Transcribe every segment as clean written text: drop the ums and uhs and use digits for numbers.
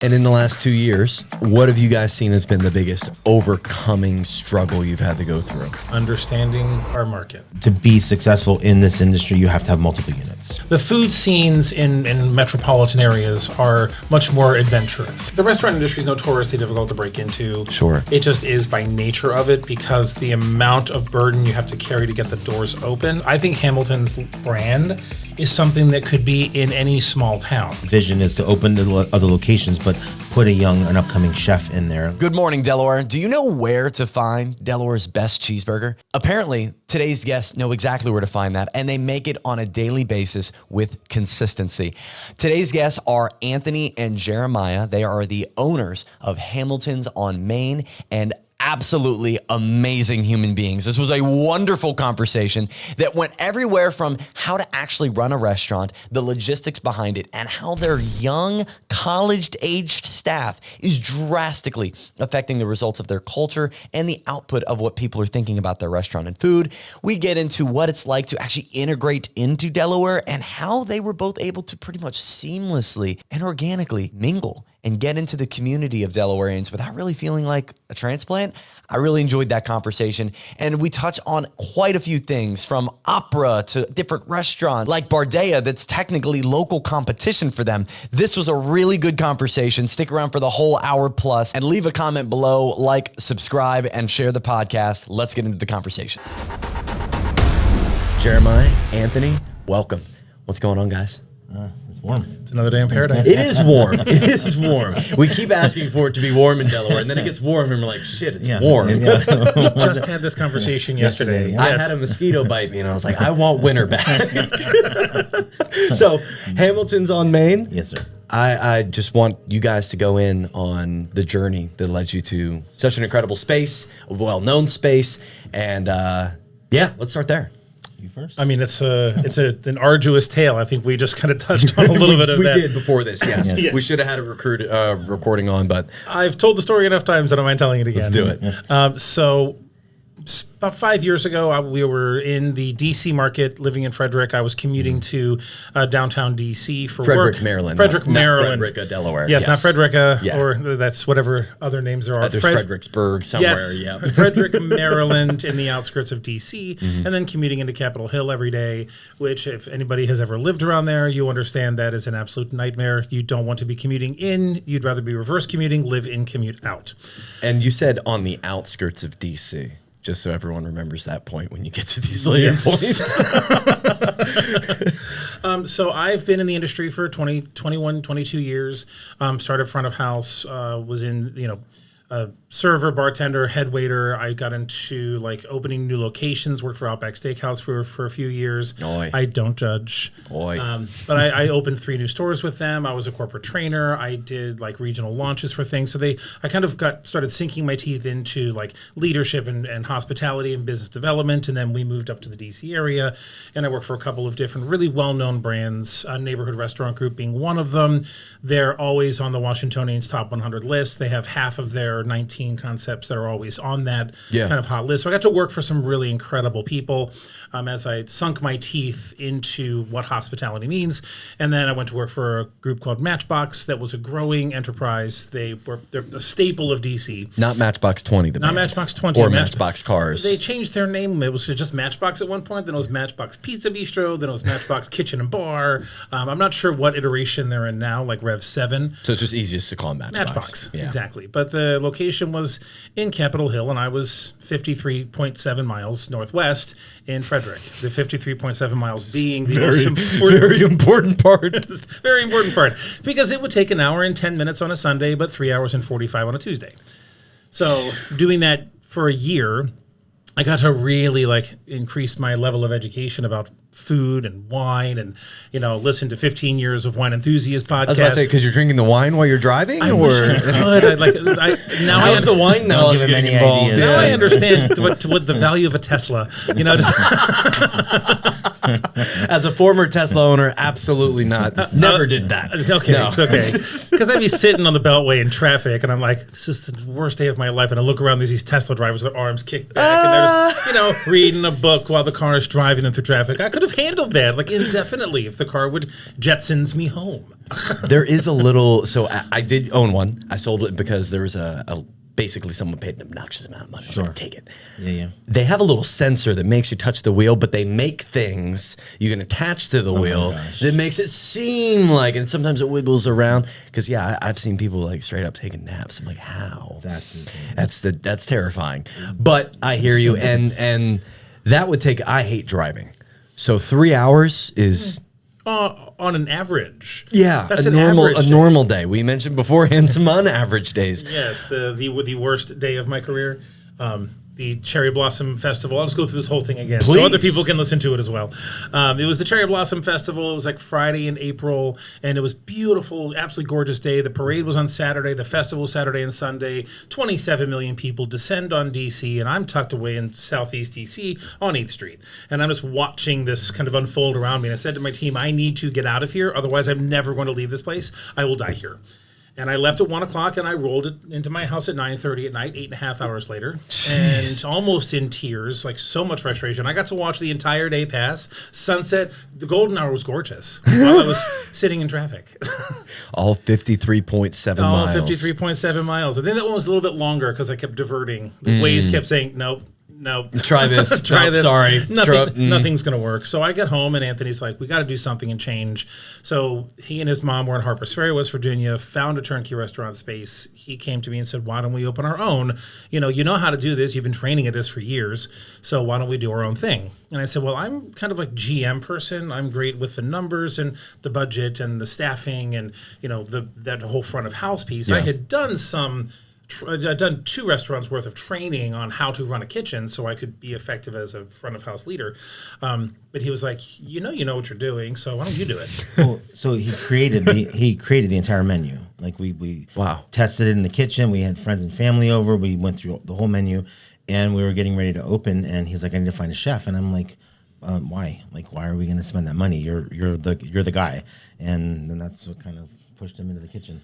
And in the last 2 years, what have you guys seen has been the biggest overcoming struggle you've had to go through? Understanding our market. To be successful in this industry, you have to have multiple units. The food scenes in metropolitan areas are much more adventurous. The restaurant industry is notoriously difficult to break into. Sure. It just is by nature of it because the amount of burden you have to carry to get the doors open. I think Hamilton's brand is something that could be in any small town. Vision is to open to other locations, but put an upcoming chef in there. Good morning, Delaware. Do you know where to find Delaware's best cheeseburger? Apparently, today's guests know exactly where to find that, and they make it on a daily basis with consistency. Today's guests are Anthony and Jeremiah. They are the owners of Hamilton's on Main and absolutely amazing human beings. This was a wonderful conversation that went everywhere from how to actually run a restaurant, the logistics behind it, and how their young, college-aged staff is drastically affecting the results of their culture and the output of what people are thinking about their restaurant and food. We get into what it's like to actually integrate into Delaware and how they were both able to pretty much seamlessly and organically mingle and get into the community of Delawareans without really feeling like a transplant. I really enjoyed that conversation. And we touch on quite a few things from opera to different restaurants like Bardea that's technically local competition for them. This was a really good conversation. Stick around for the whole hour plus and leave a comment below, like, subscribe, and share the podcast. Let's get into the conversation. Jeremiah, Anthony, welcome. What's going on, guys? It's warm. It's another day in paradise. It is warm. It is warm. We keep asking for it to be warm in Delaware, and then it gets warm, and we're like, shit, it's warm. Yeah. Just had this conversation yesterday. Yeah. I had a mosquito bite me, and I was like, I want winter back. So, Hamilton's on Main. Yes, sir. I just want you guys to go in on the journey that led you to such an incredible space, a well-known space, and let's start there. You first? I mean, it's an arduous tale. I think we just kind of touched on a little bit of that. We did before this, yes. Yes. We should have had a recording on, but I've told the story enough times. I don't mind telling it again. let's do it. So about 5 years ago, we were in the D.C. market, living in Frederick. I was commuting to downtown D.C. for Frederick, work. Maryland. Frederick, not Maryland. Frederica, Delaware. Yes, not Frederica, Yeah. or that's whatever other names there are. There's Fredericksburg somewhere, Yes, yeah. Frederick, Maryland, in the outskirts of D.C., and then commuting into Capitol Hill every day, which if anybody has ever lived around there, you understand that is an absolute nightmare. You don't want to be commuting in. You'd rather be reverse commuting, live in, commute out. And you said on the outskirts of D.C., just so everyone remembers that point when you get to these later points. So I've been in the industry for 21, 22 years. Started front of house, was in, server, bartender, head waiter. I got into like opening new locations, worked for Outback Steakhouse for a few years. Oy. I don't judge. Oy. But I opened 3 new stores with them. I was a corporate trainer. I did like regional launches for things. So I kind of started sinking my teeth into like leadership and hospitality and business development. And then we moved up to the DC area and I worked for a couple of different really well-known brands, Neighborhood Restaurant Group being one of them. They're always on the Washingtonian's top 100 list. They have half of their 19 concepts that are always on that kind of hot list. So I got to work for some really incredible people as I sunk my teeth into what hospitality means. And then I went to work for a group called Matchbox that was a growing enterprise. They're a staple of DC. Not Matchbox 20, Not Matchbox 20. Or Matchbox Cars. They changed their name. It was just Matchbox at one point. Then it was Matchbox Pizza Bistro. Then it was Matchbox Kitchen and Bar. I'm not sure what iteration they're in now, like Rev 7. So it's just easiest to call them Matchbox. Matchbox, Yeah. exactly. But the location was in Capitol Hill, and I was 53.7 miles northwest in Frederick. The 53.7 miles being the most important, Very important part. very important part, because it would take an hour and 10 minutes on a Sunday, but 3 hours and 45 on a Tuesday. So doing that for a year, I got to really like increase my level of education about food and wine, and listen to 15 years of Wine Enthusiast podcast. I was about to say, because you're drinking the wine while you're driving? I wish I could. Now How's the wine knowledge give him getting any involved? ideas. Now I understand what the value of a Tesla. As a former Tesla owner, absolutely not. Never did that. Okay, No. okay. Because I'd be sitting on the Beltway in traffic, and I'm like, this is the worst day of my life. And I look around, there's these Tesla drivers with their arms kicked back, and they're just, reading a book while the car is driving them through traffic. I could have handled that, like, indefinitely if the car would Jetsons me home. There is a little. So I did own one. I sold it because there was basically someone paid an obnoxious amount of money. So take it. Yeah. They have a little sensor that makes you touch the wheel, but they make things you can attach to the wheel that makes it seem like, and sometimes it wiggles around. Because I've seen people like straight up taking naps. I'm like, how? That's insane. That's terrifying. But I hear you, and that would take. I hate driving, so 3 hours is. On an average. Yeah, that's a normal day. We mentioned beforehand some unaverage days. Yes, the worst day of my career. The Cherry Blossom Festival. I'll just go through this whole thing again so other people can listen to it as well. It was the Cherry Blossom Festival. It was like Friday in April, and it was beautiful, absolutely gorgeous day. The parade was on Saturday. The festival was Saturday and Sunday. 27 million people descend on D.C., and I'm tucked away in southeast D.C. on 8th Street. And I'm just watching this kind of unfold around me. And I said to my team, I need to get out of here. Otherwise, I'm never going to leave this place. I will die here. And I left at 1 o'clock, and I rolled it into my house at 9:30 at night, 8.5 hours later, and almost in tears, like so much frustration. I got to watch the entire day pass, sunset. The golden hour was gorgeous while I was sitting in traffic. All 53.7 miles. All 53.7 miles. I think that one was a little bit longer because I kept diverting. The Waze kept saying, nope. Try this. Try this. Sorry. Nothing's going to work. So I get home, and Anthony's like, we got to do something and change. So he and his mom were in Harpers Ferry, West Virginia, found a turnkey restaurant space. He came to me and said, why don't we open our own? You know how to do this. You've been training at this for years. So why don't we do our own thing? And I said, well, I'm kind of like GM person. I'm great with the numbers and the budget and the staffing and, that whole front of house piece. Yeah. I had done I'd done 2 restaurants worth of training on how to run a kitchen so I could be effective as a front of house leader. But he was like, you know what you're doing, so why don't you do it? Well, so he created the entire menu. Like we tested it in the kitchen. We had friends and family over. We went through the whole menu, and we were getting ready to open. And he's like, I need to find a chef. And I'm like, why? Like, why are we going to spend that money? You're the guy. And then that's what kind of pushed him into the kitchen.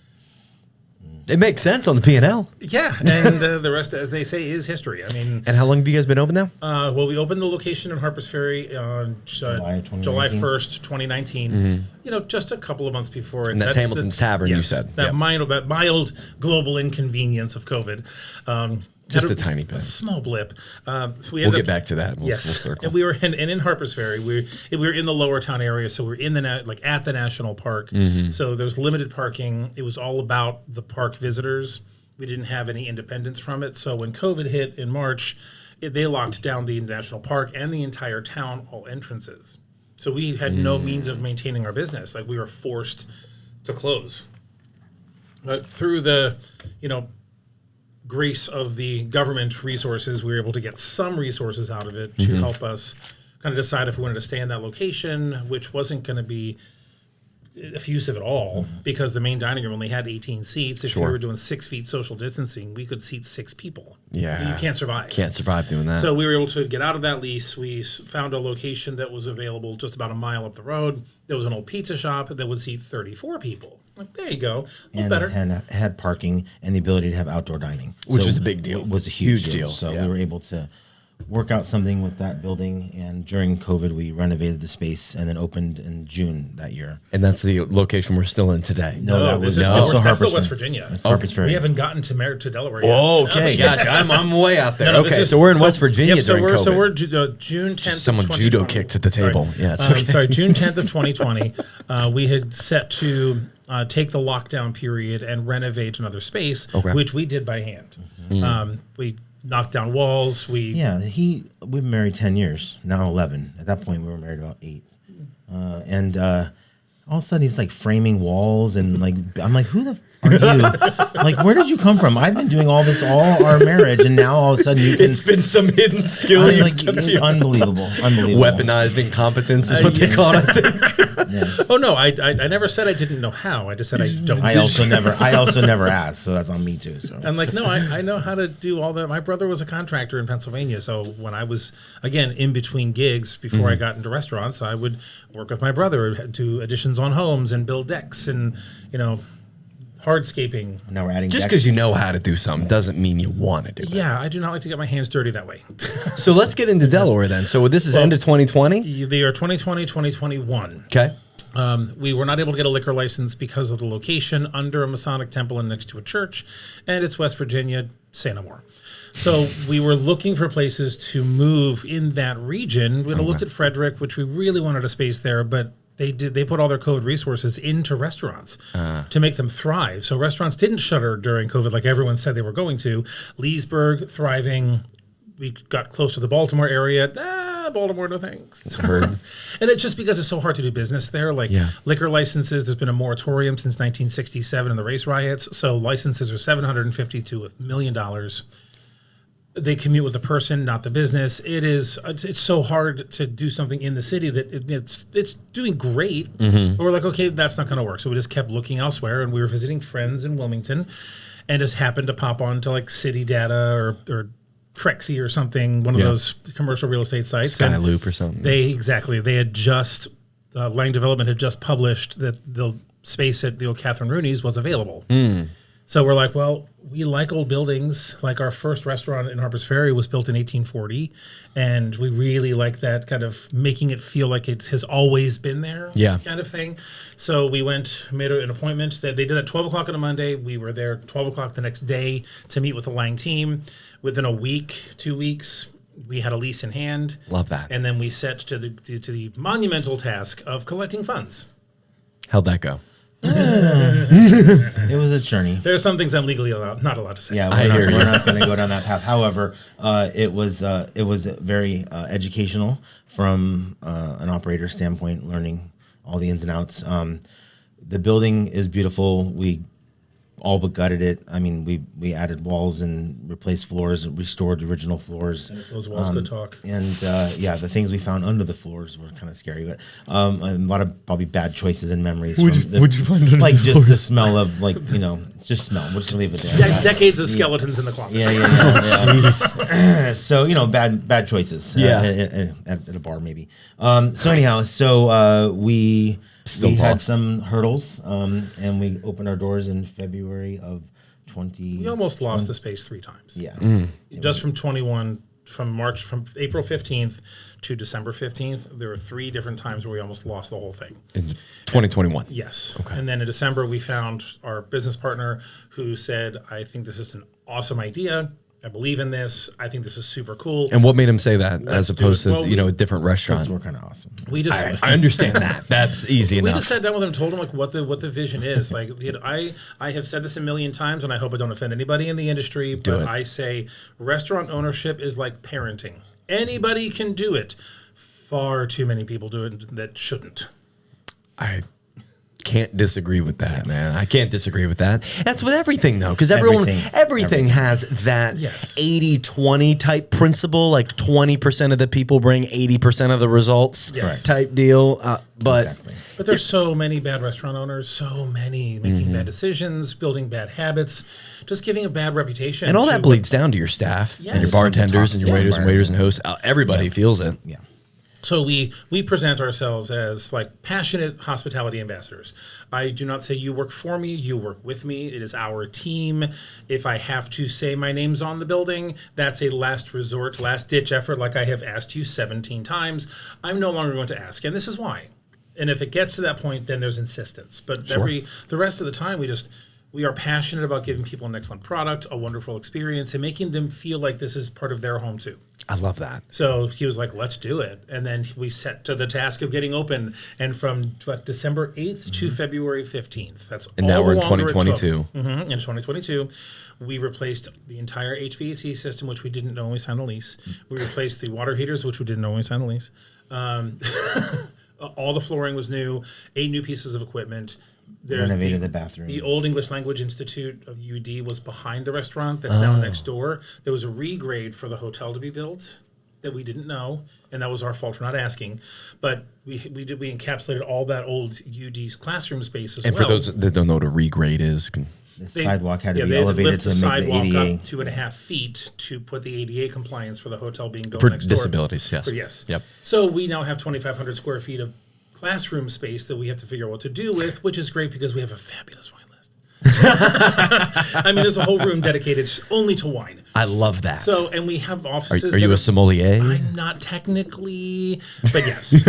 It makes sense on the P&L. Yeah, and the rest, as they say, is history. I mean, and how long have you guys been open now? Well, we opened the location in Harpers Ferry on July 1st, 2019. Mm-hmm. Just a couple of months before. And that's Hamilton's Tavern, yes, you said. That mild global inconvenience of COVID. Just a tiny bit. A small blip. We'll get back to that. We'll circle. And we were in Harpers Ferry. We were in the Lower Town area, so we're in at the national park. Mm-hmm. So there's limited parking. It was all about the park visitors. We didn't have any independence from it. So when COVID hit in March, they locked down the national park and the entire town, all entrances. So we had no means of maintaining our business. Like, we were forced to close. But through the, grace of the government resources, we were able to get some resources out of it to help us kind of decide if we wanted to stay in that location, which wasn't going to be effusive at all because the main dining room only had 18 seats. If we were doing 6 feet social distancing, we could seat 6 people. Yeah. You can't survive. Can't survive doing that. So we were able to get out of that lease. We found a location that was available just about a mile up the road. There was an old pizza shop that would seat 34 people. Like, there you go. And better. It had parking and the ability to have outdoor dining. Which is a big deal. It was a huge deal. So we were able to work out something with that building. And during COVID, we renovated the space and then opened in June that year. And that's the location we're still in today. No, that was that's still West Virginia. That's Harpers Ferry. We haven't gotten to Delaware yet. Oh, okay. Gotcha. I'm way out there. No, so we're in West Virginia during COVID. So we're June 10th Just someone judo kicked at the table. Sorry. Yeah, it's okay. Sorry, June 10th of 2020, we had set to take the lockdown period and renovate another space, which we did by hand. Mm-hmm. We knocked down walls. We've been married 10 years, now 11. At that point, we were married about 8. And all of a sudden, he's like framing walls, and like I'm like, who the f- are you? Like, where did you come from? I've been doing all this all our marriage, and now all of a sudden you can. It's been some hidden skill. Unbelievable. Weaponized incompetence is what they call it, I think. Yes. Oh no, I never said I didn't know how. I just said I don't. I also never asked, so that's on me too. So I'm like, no, I know how to do all that. My brother was a contractor in Pennsylvania, so when I was again in between gigs before I got into restaurants, I would work with my brother, do additions on homes and build decks and hardscaping. now we're adding Just decks. because you know how to do something doesn't mean you want to do it. Yeah, I do not like to get my hands dirty that way. So let's get into Delaware then. So this is end of 2020? The year 2020, 2021. Okay. We were not able to get a liquor license because of the location under a Masonic temple and next to a church, and it's West Virginia, Santa Moore. So we were looking for places to move in that region. We looked at Frederick, which we really wanted a space there, but they put all their COVID resources into restaurants to make them thrive. So restaurants didn't shutter during COVID like everyone said they were going to. Leesburg, thriving. We got close to the Baltimore area. Baltimore, no thanks. And it's just because it's so hard to do business there. Like liquor licenses, there's been a moratorium since 1967 in the race riots. So licenses are $750,000 to $1 million. They commute with the person, not the business. It's so hard to do something in the city that it's doing great. But we're like, okay, that's not going to work. So we just kept looking elsewhere, and we were visiting friends in Wilmington, and just happened to pop on to like City Data or Trexie or something, one of those commercial real estate sites. Skyloop or something. They had just Lang Development had just published that the space at the old Catherine Rooney's was available. So we're like, well, we like old buildings. Like our first restaurant in Harpers Ferry was built in 1840, and we really like that kind of making it feel like it has always been there, kind of thing. So we made an appointment. That they did at 12 o'clock on a Monday. We were there 12 o'clock the next day to meet with the Lang team. Within a week, 2 weeks, we had a lease in hand. Love that. And then we set to the monumental task of collecting funds. How'd that go? It was a journey. There are some things I'm legally not allowed to say. Yeah, we're not going to go down that path. However, it was very educational from an operator standpoint, learning all the ins and outs. The building is beautiful. We all but gutted it. I mean, we added walls and replaced floors, restored the original floors. And those walls could talk. And the things we found under the floors were kind of scary, but a lot of probably bad choices and memories. What'd you find under like the just floors? the smell of just smell. We'll just leave it there. Decades of skeletons in the closet. Yeah. So bad choices. At a bar maybe. We had some hurdles, and we opened our doors in February of 20. We almost lost the space 3 times. Yeah. Just from 21, from April 15th to December 15th, there were 3 different times where we almost lost the whole thing. In 2021? Yes. Okay. And then in December, we found our business partner who said, I think this is an awesome idea. I believe in this. I think this is super cool. And what made him say that as opposed to, Well, a different restaurant? We're kind of awesome. We just I understand that. That's easy we enough. just sat down with him, told him like what the vision is. Like I have said this a million times, and I hope I don't offend anybody in the industry, but I say restaurant ownership is like parenting. Anybody can do it. Far too many people do it that shouldn't. I can't disagree with that, man. I can't disagree with that. That's with everything, though, because everything has that 80-20 type principle, like 20% of the people bring 80% of the results type deal. But there's so many bad restaurant owners, so many making bad decisions, building bad habits, just giving a bad reputation. And all that bleeds down to your staff and your bartenders and your waiters and hosts. Everybody feels it. Yeah. So we present ourselves as like passionate hospitality ambassadors. I do not say you work for me, you work with me. It is our team. If I have to say my name's on the building, that's a last resort, last ditch effort like I have asked you 17 times. I'm no longer going to ask, and this is why. And if it gets to that point, then there's insistence. But the rest of the time, we are passionate about giving people an excellent product, a wonderful experience, and making them feel like this is part of their home too. I love that. So he was like, let's do it. And then we set to the task of getting open. And from December 8th to February 15th, that's and all now we're in longer 2022. In 2022, we replaced the entire HVAC system, which we didn't know when we signed the lease. We replaced the water heaters, which we didn't know when we signed the lease. All the flooring was new, 8 new pieces of equipment. Renovated the bathroom. The Old English Language Institute of UD was behind the restaurant that's now next door. There was a regrade for the hotel to be built. that we didn't know, and that was our fault for not asking. But we encapsulated all that old UD classroom space as well. And for those that don't know what a regrade is, the sidewalk had to be they had to elevated lift the to make sidewalk the ADA. up 2.5 feet to put the ADA compliance for the hotel being built for next door. disabilities, yes. Yes. Yep. So we now have 2,500 square feet of classroom space that we have to figure out what to do with, which is great because we have a fabulous wine list. I mean, there's a whole room dedicated only to wine. I love that. So, and we have offices. Are you a sommelier? I'm not technically, but yes.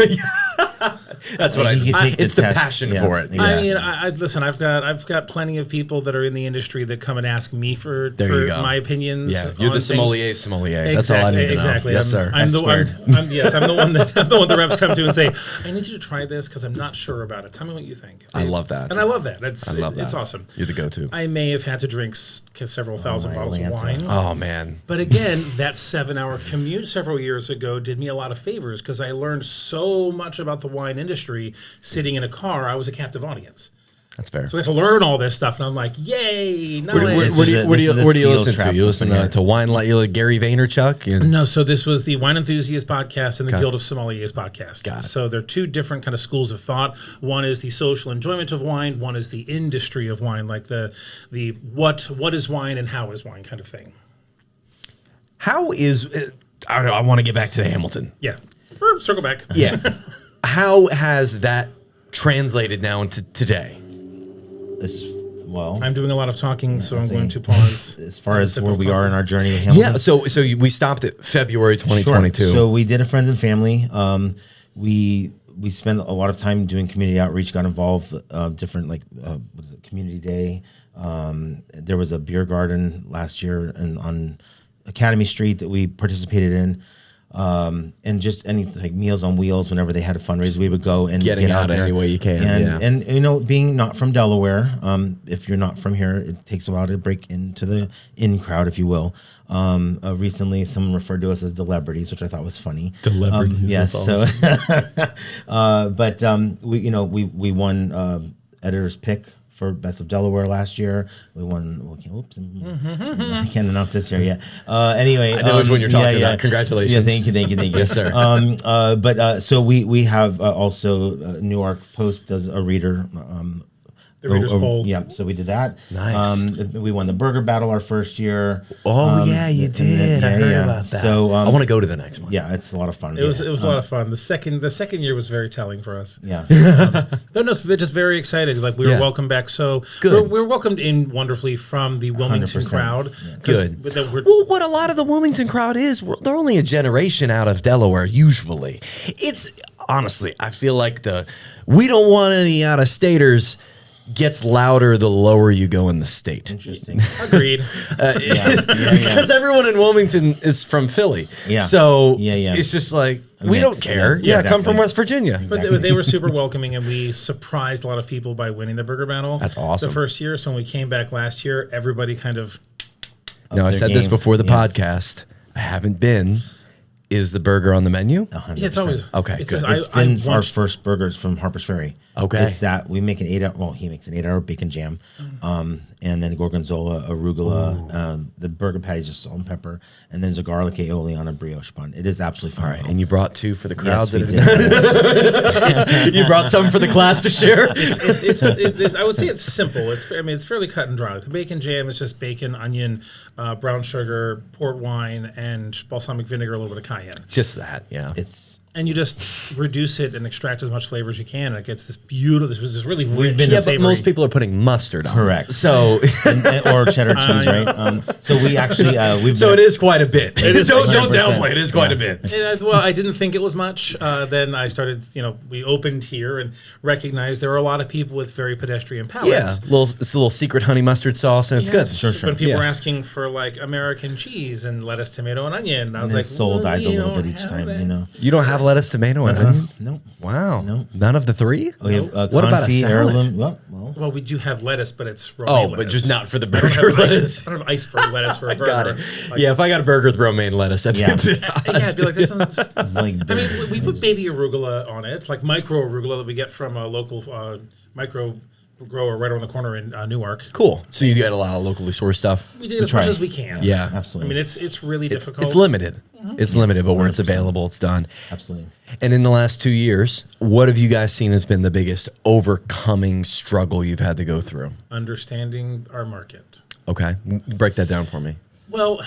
That's what it's the passion for it. Yeah. I mean, I listen. I've got plenty of people that are in the industry that come and ask me for my opinions. Yeah, you're the sommelier. Exactly, That's all I need to know. Exactly. Yes, sir. I'm the one that the reps come to and say, I need you to try this because I'm not sure about it. Tell me what you think. I love that. And I love that. It's awesome. You're the go-to. I may have had to drink several thousand bottles of wine. Oh man. But again, that 7-hour commute several years ago did me a lot of favors because I learned so much about the wine industry sitting in a car. I was a captive audience. That's fair. So we had to learn all this stuff, and I'm like, yay! Where do you listen to? You listen to Wine like Gary Vaynerchuk? And no, so this was the Wine Enthusiast podcast and the Guild of Sommeliers podcast. Got it. So they're two different kind of schools of thought. One is the social enjoyment of wine. One is the industry of wine, like the what is wine and how is wine kind of thing. How is I want to get back to Hamilton. Yeah, circle back. Yeah. How has that translated now into today? I'm doing a lot of talking, so I'm going to pause. As far as where we are in our journey to Hamilton. Yeah, so we stopped at February 2022. Sure. So we did a friends and family. We spent a lot of time doing community outreach, got involved, different community day. There was a beer garden last year on Academy Street that we participated in. And just any Meals on Wheels, whenever they had a fundraiser, we would go and get out there any way you can. And being not from Delaware, if you're not from here, it takes a while to break into the in crowd, if you will. Recently, someone referred to us as DE-lebrities, which I thought was funny. DE-lebrities. Yes. So, we won editor's pick for Best of Delaware last year. We won. I can't announce this here yet. Anyway, I know which one you're talking about. Congratulations. Yeah, thank you. Yes, sir. So we have also Newark Post does a reader. The Reader's Poll. Yeah, so we did that. Nice. We won the Burger Battle our first year. Oh yeah, you did. I heard about that. So I want to go to the next one. Yeah, it's a lot of fun. It was a lot of fun. The second year was very telling for us. Yeah. They're just very excited. Like we were welcomed back. So good. We're welcomed in wonderfully from the Wilmington 100%. crowd. Yeah. Good. Well, what a lot of the Wilmington crowd is, they're only a generation out of Delaware. Usually, it's honestly, I feel like we don't want any out of staters gets louder the lower you go in the state. Interesting. Agreed. Because everyone in Wilmington is from Philly. Yeah. So Yeah. it's just like, we don't care. Yeah, exactly. come from West Virginia. But they were super welcoming, and we surprised a lot of people by winning the Burger Battle. That's awesome. The first year. So when we came back last year, everybody kind of... Now, I said this before the podcast. I haven't been. Is the burger on the menu? 100%. Yeah, it's always... Okay, It good. says, It's been our first burgers from Harper's Ferry. Okay. It's that we make an 8-hour. Well, he makes an 8-hour bacon jam, and then gorgonzola, arugula. The burger patty is just salt and pepper, and then there's a garlic aioli on a brioche bun. It is absolutely All fun. right, and you brought 2 for the crowd. Yes, we did. You brought some for the class to share? I would say it's simple. It's fairly cut and dry. The bacon jam is just bacon, onion, brown sugar, port wine, and balsamic vinegar, a little bit of cayenne. Just that, yeah. And you just reduce it and extract as much flavor as you can, and it gets this beautiful, this really rich. Yeah, but most people are putting mustard on. Correct. So or cheddar cheese, right? So we actually so it is quite a bit. It is don't 100%. downplay it. It is quite a bit. Well, I didn't think it was much. Then I started, we opened here and recognized there were a lot of people with very pedestrian palates. Yeah, it's a little secret honey mustard sauce, and it's good. Sure. When people were asking for like American cheese and lettuce, tomato, and onion, I was like, soul dies a little bit each have time, that. You don't have lettuce, tomato, and onion? No. Wow. No. None of the 3? We have What about a confit, salad? heirloom? Well, we do have lettuce, but it's romaine lettuce. But just not for the I don't burger have lettuce. I don't have iceberg lettuce for a burger. Got it. If I got a burger with romaine lettuce, that'd be a bit odd. Yeah, I'd be like, this sounds... Like, I mean, we put baby arugula on it, like micro arugula that we get from a local micro grower right around the corner in Newark. Cool. So you get a lot of locally sourced stuff. We do as much as we can. Yeah, absolutely. I mean, it's really difficult. It's limited. It's limited, but where it's available, it's done. Absolutely. And in the last 2 years, what have you guys seen has been the biggest overcoming struggle you've had to go through? Understanding our market. Okay. Break that down for me. Well,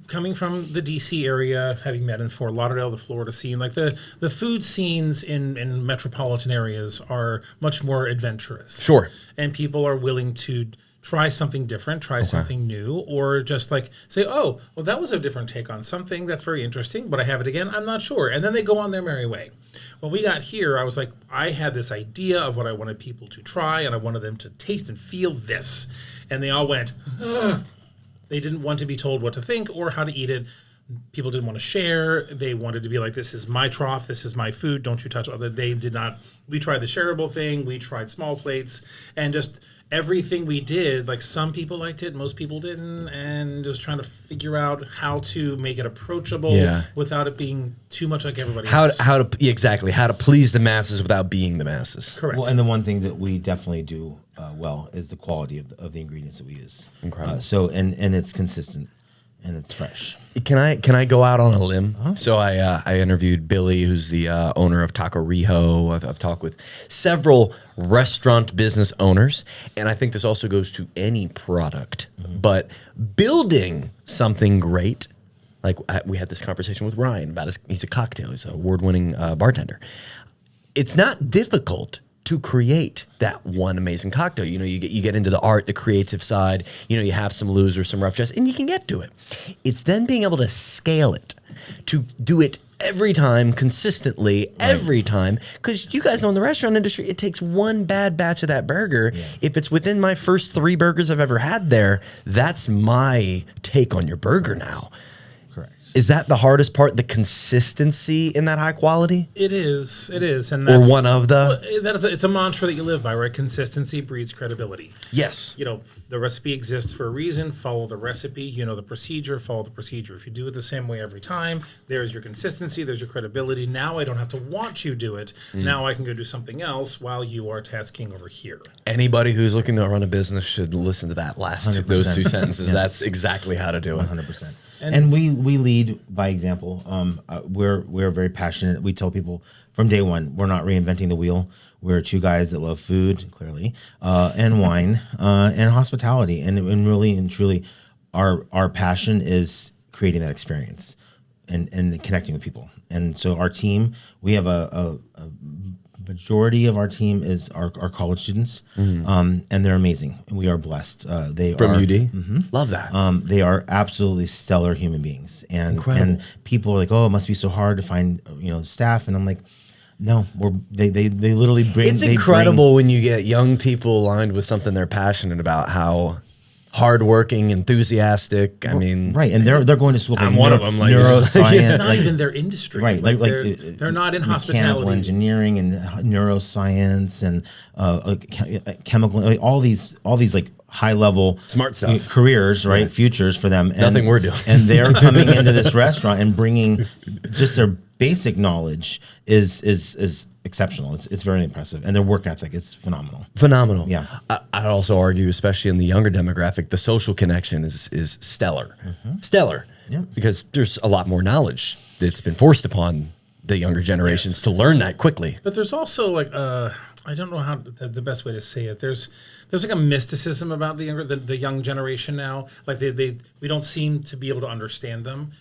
coming from the DC area, having met in Fort Lauderdale, the Florida scene, like the food scenes in metropolitan areas are much more adventurous. Sure. And people are willing to try something different, try something new, or just like say, oh, well, that was a different take on something that's very interesting, but I have it again, I'm not sure. And then they go on their merry way. When we got here, I was like, I had this idea of what I wanted people to try, and I wanted them to taste and feel this. And they all went, ugh. They didn't want to be told what to think or how to eat it. People didn't want to share. They wanted to be like, this is my trough, this is my food, don't you touch other. They did not. We tried the shareable thing, we tried small plates, and just everything we did, like some people liked it, most people didn't, and just trying to figure out how to make it approachable without it being too much like everybody else. How to please the masses without being the masses. Correct. Well, and the one thing that we definitely do well is the quality of the ingredients that we use. Incredible. And it's consistent and it's fresh. Can I go out on a limb? So I interviewed Billy, who's the owner of Taco Rijo. I've talked with several restaurant business owners, and I think this also goes to any product. But building something great, like we had this conversation with Ryan about he's a cocktail, he's an award-winning bartender. It's not difficult to create that one amazing cocktail. You know, you get into the art, the creative side, you know, you have some losers, some rough drafts, and you can get to it. It's then being able to scale it, to do it every time, consistently, every time. Because you guys know in the restaurant industry, it takes one bad batch of that burger. Yeah. If it's within my first 3 burgers I've ever had there, that's my take on your burger now. Is that the hardest part, the consistency in that high quality? It is, and or one of the. It's a mantra that you live by, right? Consistency breeds credibility. Yes. You know, the recipe exists for a reason. Follow the recipe. You know the procedure. Follow the procedure. If you do it the same way every time, there's your consistency. There's your credibility. Now I don't have to watch you do it. Now I can go do something else while you are tasking over here. Anybody who's looking to run a business should listen to that those 2 sentences. Yes. That's exactly how to do it. 100%. And we lead by example. We're very passionate. We tell people from day one, we're not reinventing the wheel. We're 2 guys that love food, clearly, and wine, and hospitality. And really and truly, our passion is creating that experience and connecting with people. And so our team, we have a majority of our team is our college students, and they're amazing, and we are blessed. They from are, UD. Love that. They are absolutely stellar human beings, and people are like, "Oh, it must be so hard to find staff," and I'm like, "No, they literally bring." It's incredible when you get young people aligned with something they're passionate about. How hardworking, enthusiastic. I mean, right, and they're going to school. I'm one of them. Like neuroscience, it's not even their industry. Right, they're not in hospitality. Mechanical engineering and neuroscience and chemical, like all these like high level smart stuff careers, right? Futures for them. And, nothing we're doing, and they're coming into this restaurant and bringing just their basic knowledge is exceptional. It's very impressive, and their work ethic is phenomenal. Yeah, I'd also argue, especially in the younger demographic, the social connection is stellar. Stellar, because there's a lot more knowledge that's been forced upon the younger generations to learn that quickly. But there's also like I don't know how the best way to say it. There's like a mysticism about the young generation now. Like we don't seem to be able to understand them.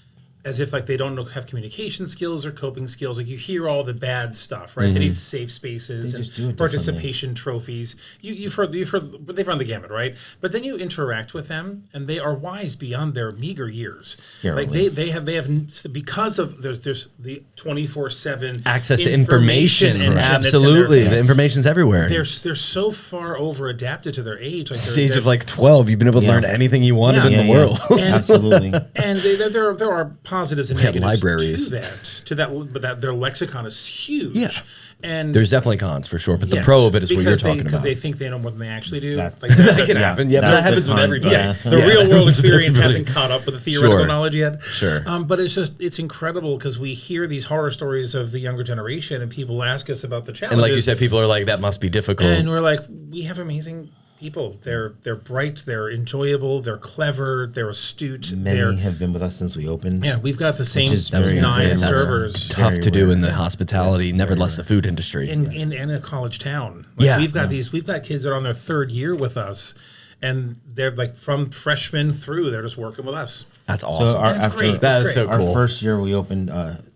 As if like they don't have communication skills or coping skills. Like you hear all the bad stuff, right? They need safe spaces and participation trophies. You've heard they've run the gamut, right? But then you interact with them, and they are wise beyond their meager years. Scarily. Like they have because of there's the 24/7 access to information. Absolutely, the information's everywhere. They're so far over adapted to their age. Like Stage of like 12, you've been able to learn anything you wanted in the world. And, absolutely. And there are positives and negatives libraries to that, but their lexicon is huge. Yeah. And there's definitely cons for sure, but the pro of it is what you're talking about. Because they think they know more than they actually do. That can happen. Yeah, but that happens with everybody. Yes, the real world experience hasn't caught up with the theoretical knowledge yet. Sure. But it's incredible because we hear these horror stories of the younger generation, and people ask us about the challenges. And like you said, people are like, that must be difficult. And we're like, we have amazing people. They're bright, they're enjoyable, they're clever, they're astute. Many have been with us since we opened. Yeah, we've got the same very 9 servers. Tough to do rare. in the hospitality, nevertheless the food industry. In a college town. Like we've got kids that are on their 3rd year with us, and they're like from freshmen through, they're just working with us. That's awesome. So That's great. That That's is so great. cool. Our first year we opened,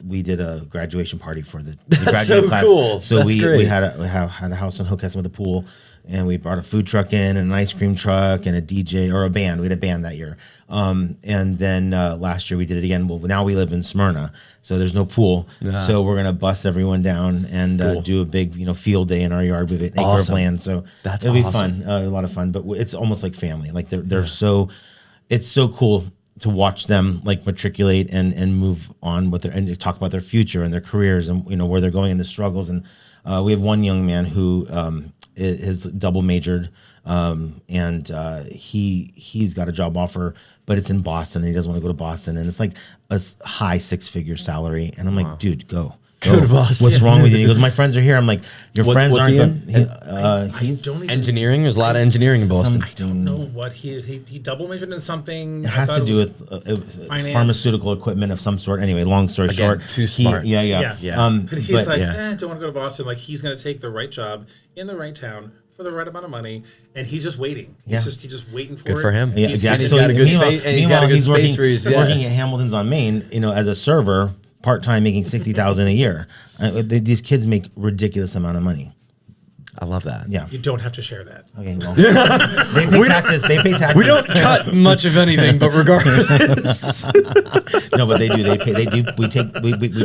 we did a graduation party for the graduating so class. cool. So That's we great. had a house on Hookhesson with a pool, and we brought a food truck in, and an ice cream truck, and a DJ or a band. We had a band that year. And then last year we did it again. Well, now we live in Smyrna, so there's no pool. So we're gonna bus everyone down and do a big, field day in our yard with an acre of Awesome. land. So That's it'll be awesome. fun, a lot of fun. But it's almost like family. Like they're so, it's so cool to watch them like matriculate and move on with their and talk about their future and their careers and where they're going and the struggles. And we have one young man who is double majored, and he's got a job offer, but it's in Boston and he doesn't want to go to Boston, and it's like a high 6-figure salary. And I'm like, dude, go. Go to Boston. What's wrong with you? He goes, my friends are here. I'm like, your friends what's aren't. he in? He's don't even- Engineering. There's a lot of engineering in Boston. I don't know what he double majored in something. It has to do with finance. pharmaceutical equipment of some sort. Anyway, long story short, too smart. Yeah. But he's like, yeah. don't want to go to Boston. Like he's going to take the right job in the right town for the right amount of money, and he's just waiting. He's just waiting for it. Good for him. Yeah, He's- exactly. he's got a good meanwhile, space- and he's got a good he's space working, for his- working at Hamilton's on Main, as a server, part time, making $60,000 a year. These kids make ridiculous amount of money. I love that. Yeah. You don't have to share that. Okay. Well, they pay taxes. They pay taxes. We don't cut much of anything, but regardless. No, but they do. They pay. They do. We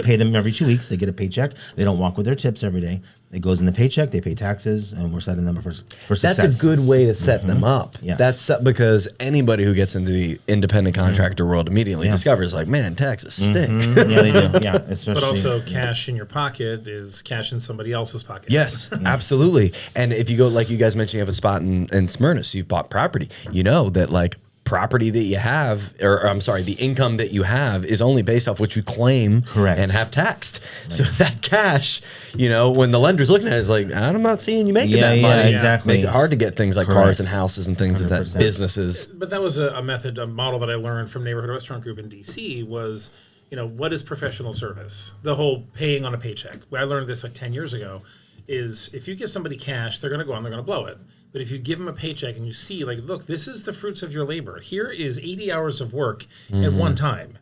pay them every 2 weeks. They get a paycheck. They don't walk with their tips every day. It goes in the paycheck. They pay taxes, and we're setting them up for success. That's a good way to set them up. Yes. That's because anybody who gets into the independent contractor world immediately discovers, like, man, taxes stink. Yeah, they do. Yeah, especially. But also, cash in your pocket is cash in somebody else's pocket. Yes, absolutely. And if you go, like you guys mentioned, you have a spot in Smyrna, so you've bought property. You know that, like, property that you have, or I'm sorry, the income that you have is only based off what you claim and have taxed. Right. So that cash, when the lender's looking at it, is like, I'm not seeing you making that money. Exactly. Makes it hard to get things like cars and houses and things 100%. Of that businesses. But that was a model that I learned from Neighborhood Restaurant Group in DC was, what is professional service? The whole paying on a paycheck. I learned this like 10 years ago, is if you give somebody cash, they're going to go on, they're going to blow it. But if you give them a paycheck and you see, like, look, this is the fruits of your labor. Here is 80 hours of work at one time.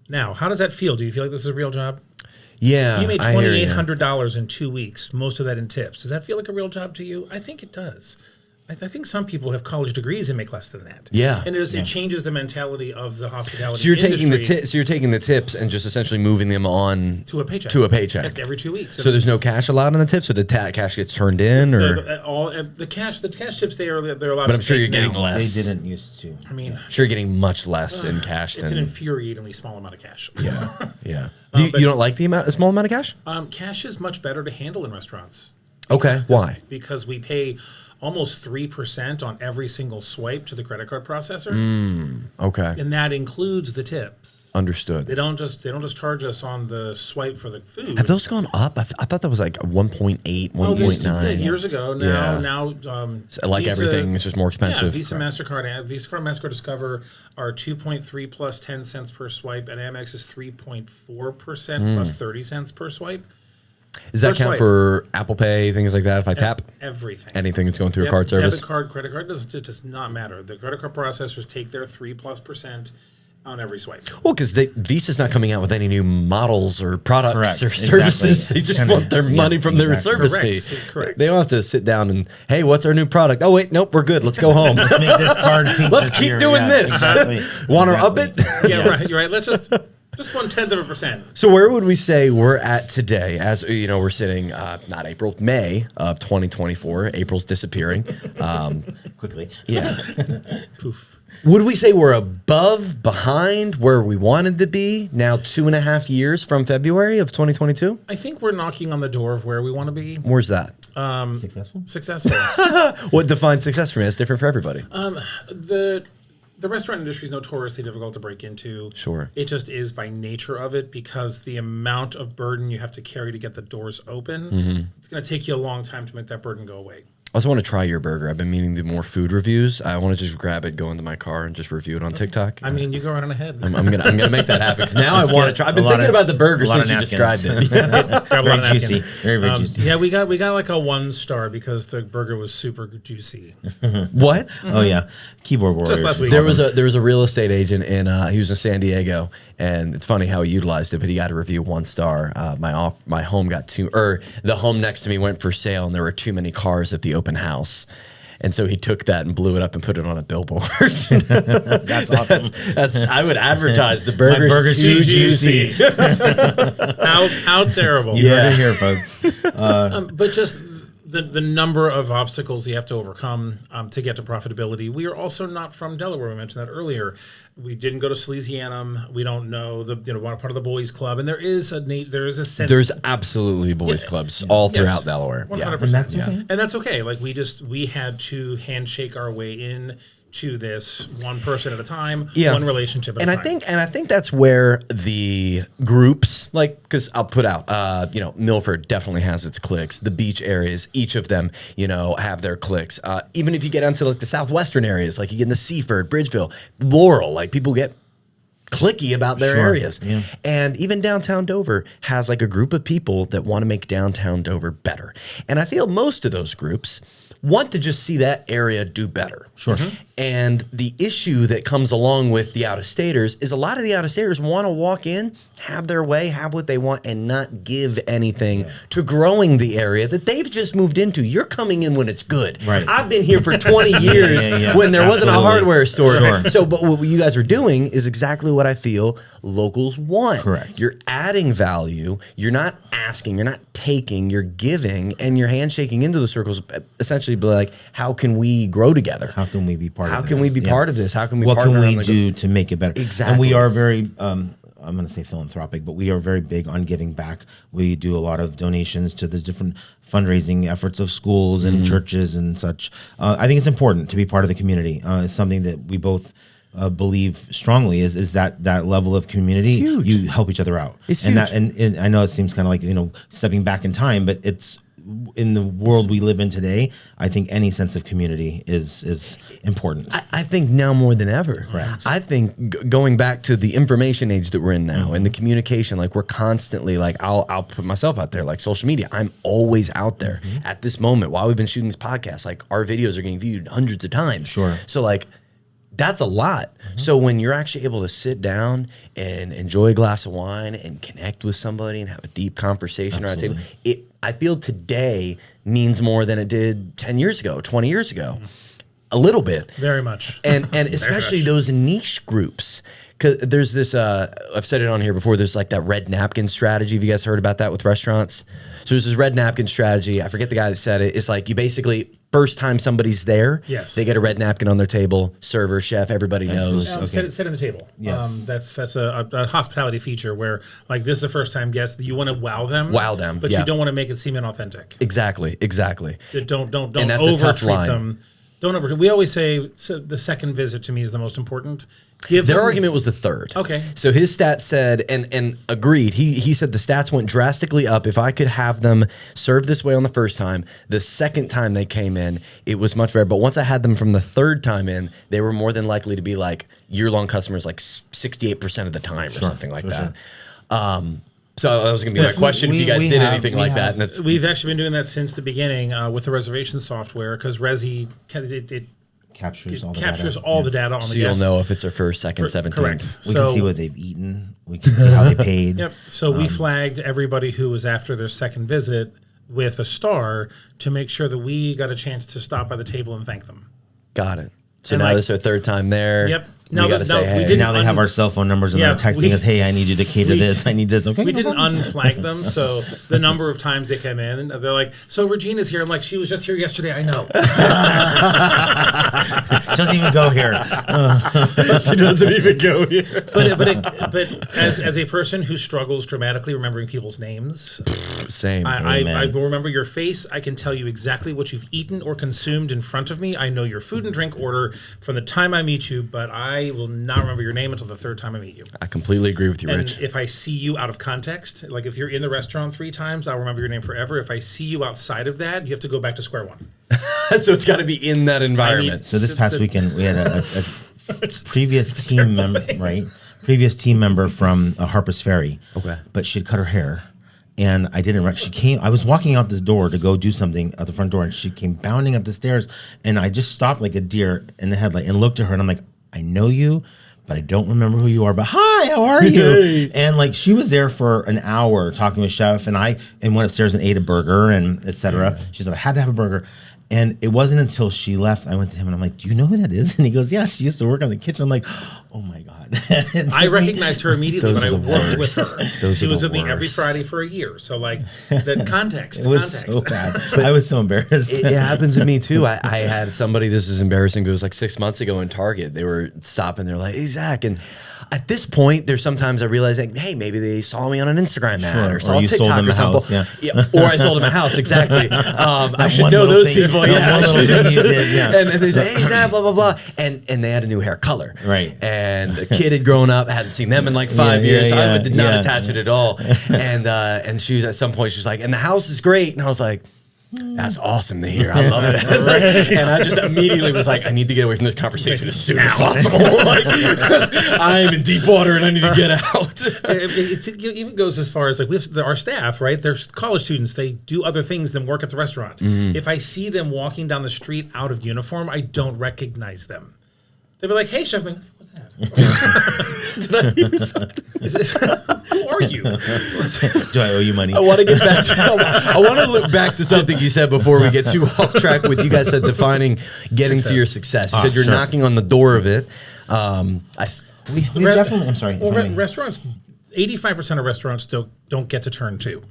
Now, how does that feel? Do you feel like this is a real job? Yeah. You made $2,800 in 2 weeks, most of that in tips. Does that feel like a real job to you? I think it does. I think some people have college degrees and make less than that. Yeah. And it changes the mentality of the hospitality So you're industry. you're taking the tips and just essentially moving them on to a paycheck. Every 2 weeks. So there's no cash allowed on the tips, or the cash gets turned in, or the cash tips they're allowed. But I'm to sure take you're getting now. less. They didn't used to. I mean, sure, you're getting much less in cash. It's an infuriatingly small amount of cash. Yeah. You don't like a small amount of cash? Cash is much better to handle in restaurants. Okay. Why? Because we pay almost 3% on every single swipe to the credit card processor. Okay. And that includes the tips. Understood. They don't just charge us on the swipe for the food. Have those gone up? I thought that was like 1.8, 1.9 years ago. Now, like Visa, everything, it's just more expensive. Yeah, Visa, MasterCard, Discover are 2.3 plus 10 cents per swipe, and Amex is 3.4% plus 30 cents per swipe. Does that count for Apple Pay, things like that? If I tap everything, anything that's going through a card service, debit card, credit card, it does not matter. The credit card processors take their 3+% on every swipe. Well, because Visa's not coming out with any new models or products or services. Exactly. They just want their money from their service fee. Correct. They don't have to sit down and, hey, what's our new product? Oh, wait, nope, we're good. Let's go home. Let's make this card pink. Let's keep doing this. Exactly. Want to up it? Yeah, right. You're right. Let's just 1/10%. So where would we say we're at today? As we're sitting not April, May of 2024. April's disappearing Quickly. Yeah. Poof. Would we say we're above, behind where we wanted to be now 2.5 years from February of 2022? I think we're knocking on the door of where we want to be. Where's that? Successful. What defines success for me? It's different for everybody. The restaurant industry is notoriously difficult to break into. Sure. It just is by nature of it, because the amount of burden you have to carry to get the doors open, it's going to take you a long time to make that burden go away. also want to try your burger. I've been meaning to do more food reviews. I want to just grab it, go into my car, and just review it on TikTok. I mean, you go right on ahead. I'm gonna make that happen. 'Cause now I want to try. I've been thinking about the burger since you described it. Grab a lot of Very juicy. napkins. Very juicy. Yeah, we got like a 1 star because the burger was super juicy. What? Oh yeah, keyboard warriors. Just last week. There was a real estate agent in he was in San Diego, and it's funny how he utilized it, but he got a review 1 star. My home got the home next to me went for sale, and there were too many cars at the open house. And so he took that and blew it up and put it on a billboard. That's awesome. That's I would advertise the burger's, too juicy. How terrible. You heard it here, folks. But just the number of obstacles you have to overcome to get to profitability. We are also not from Delaware. We mentioned that earlier. We didn't go to Salesianum. We don't know one part of the boys club. And there is a sense. There's absolutely boys clubs all throughout Delaware. 100%. And that's okay. And that's okay. Like we had to handshake our way in to this, one person at a time, one relationship at a time. I think that's where the groups, like, because I'll put out, Milford definitely has its cliques. The beach areas, each of them, have their cliques. Even if you get onto like the southwestern areas, like you get into Seaford, Bridgeville, Laurel, like people get cliquey about their areas. Yeah. And even downtown Dover has like a group of people that want to make downtown Dover better. And I feel most of those groups want to just see that area do better. Sure. Mm-hmm. And the issue that comes along with the out-of-staters is a lot of the out-of-staters want to walk in, have their way, have what they want, and not give anything to growing the area that they've just moved into. You're coming in when it's good. Right. I've been here for 20 years when there wasn't a hardware store. Sure. So, but what you guys are doing is exactly what I feel locals want. Correct. You're adding value. You're not asking. You're not taking. You're giving, and you're handshaking into the circles. Essentially, be like, how can we grow together? How can we be part How of this? can we be part of this? How can we What partner can on we the do to make it better? Exactly. And we are very, I'm going to say philanthropic, but we are very big on giving back. We do a lot of donations to the different fundraising efforts of schools and churches and such. I think it's important to be part of the community. It's something that we both believe strongly is that level of community. It's huge. You help each other out. It's and huge. And I know it seems kind of like, stepping back in time, but it's, in the world we live in today, I think any sense of community is important. I think now more than ever. Correct. I think going back to the information age that we're in now and the communication, like we're constantly like, I'll put myself out there, like social media. I'm always out there at this moment while we've been shooting this podcast. Like our videos are getting viewed hundreds of times. Sure. So like, that's a lot. So when you're actually able to sit down and enjoy a glass of wine and connect with somebody and have a deep conversation around the table, I feel today means more than it did 10 years ago, 20 years ago. A little bit. Very much. And especially those niche groups. Because there's this, I've said it on here before, there's like that red napkin strategy. Have you guys heard about that with restaurants? So there's this red napkin strategy. I forget the guy that said it. It's like you basically, first time somebody's there, they get a red napkin on their table, server, chef, everybody knows. Sit on the table. Yes. That's a hospitality feature where like this is the first time guest. You want to wow them, but you don't want to make it seem inauthentic. Exactly. Don't And that's a tough over-treat line. them. Don't over. We always say the second visit to me is the most important. Their argument was the third. Okay. So his stats said, and agreed, he said the stats went drastically up. If I could have them served this way on the first time, the second time they came in, it was much better. But once I had them from the third time in, they were more than likely to be like year-long customers, like 68% of the time or something like that. So that was going to be my question, if you guys did anything like that. And we've actually been doing that since the beginning with the reservation software because Resi, it captures all the captures data. all the data on so the you'll guest. know if it's their first, second, 17th. Correct. We can see what they've eaten. We can see how they paid. Yep. So we flagged everybody who was after their second visit with a star to make sure that we got a chance to stop by the table and thank them. Got it. So And now like- this is their third time there. Yep. We No, got to no, say, we hey. didn't Now they have our cell phone numbers and they're texting us, hey, I need you to cater this. I need this. Okay. We no didn't problem. unflag them, so the number of times they came in, they're like, "So Regina's here." I'm like, "She was just here yesterday." I know. She doesn't even go here. She doesn't even go here. But as a person who struggles dramatically remembering people's names, Same. I will remember your face. I can tell you exactly what you've eaten or consumed in front of me. I know your food and drink order from the time I meet you, but I I will not remember your name until the third time I meet you. I completely agree with you, And Rich. if I see you out of context, like if you're in the restaurant 3 times, I'll remember your name forever. If I see you outside of that, you have to go back to square one. So it's got to be in that environment. So this past weekend we had a previous team member, right? Previous team member from Harper's Ferry. Okay. But she'd cut her hair. And I didn't. She came. I was walking out this door to go do something at the front door, and she came bounding up the stairs. And I just stopped like a deer in the headlight and looked at her. And I'm like, I know you, but I don't remember who you are. But hi, how are you? And like she was there for an hour talking with chef, and I went upstairs and ate a burger and etc. She said I had to have a burger. And it wasn't until she left, I went to him and I'm like, do you know who that is? And he goes, yeah, she used to work on the kitchen. I'm like, oh my God. I recognized her immediately when I worked with her. She was with me every worst. Friday for a year. So like the context. It was so bad. I was so embarrassed. It happens to me too. I had somebody, this is embarrassing, it was like 6 months ago in Target. They were stopping, they're like, hey, Zach. And at this point, there's sometimes I realize, like, hey, maybe they saw me on an Instagram ad or saw you TikTok sold them or a something. house, Yeah, or I sold them a house, exactly. I should one know little those thing- people. that Yeah, one I little should. thing you did, yeah. And they say, hey, Zach, blah, blah, blah. And they had a new hair color. Right. And the kid had grown up, hadn't seen them in like 5 years. So I did not attach it at all. And she was at some point, she's like, and the house is great. And I was like, that's awesome to hear. I love it. And I just immediately was like, I need to get away from this conversation as soon as possible. Like, I'm in deep water and I need to get out. It even goes as far as like we have our staff, right? They're college students. They do other things than work at the restaurant. If I see them walking down the street out of uniform, I don't recognize them. They'll be like, hey, chef, I'm like, what's that? Did I hear something? Who are you? Do I owe you money? I want to get back to, I want to look back to something you said before we get too off track with you guys said defining getting to your success. You said you're knocking on the door of it. We definitely, I'm sorry. Well, restaurants, 85% of restaurants don't get to turn 2.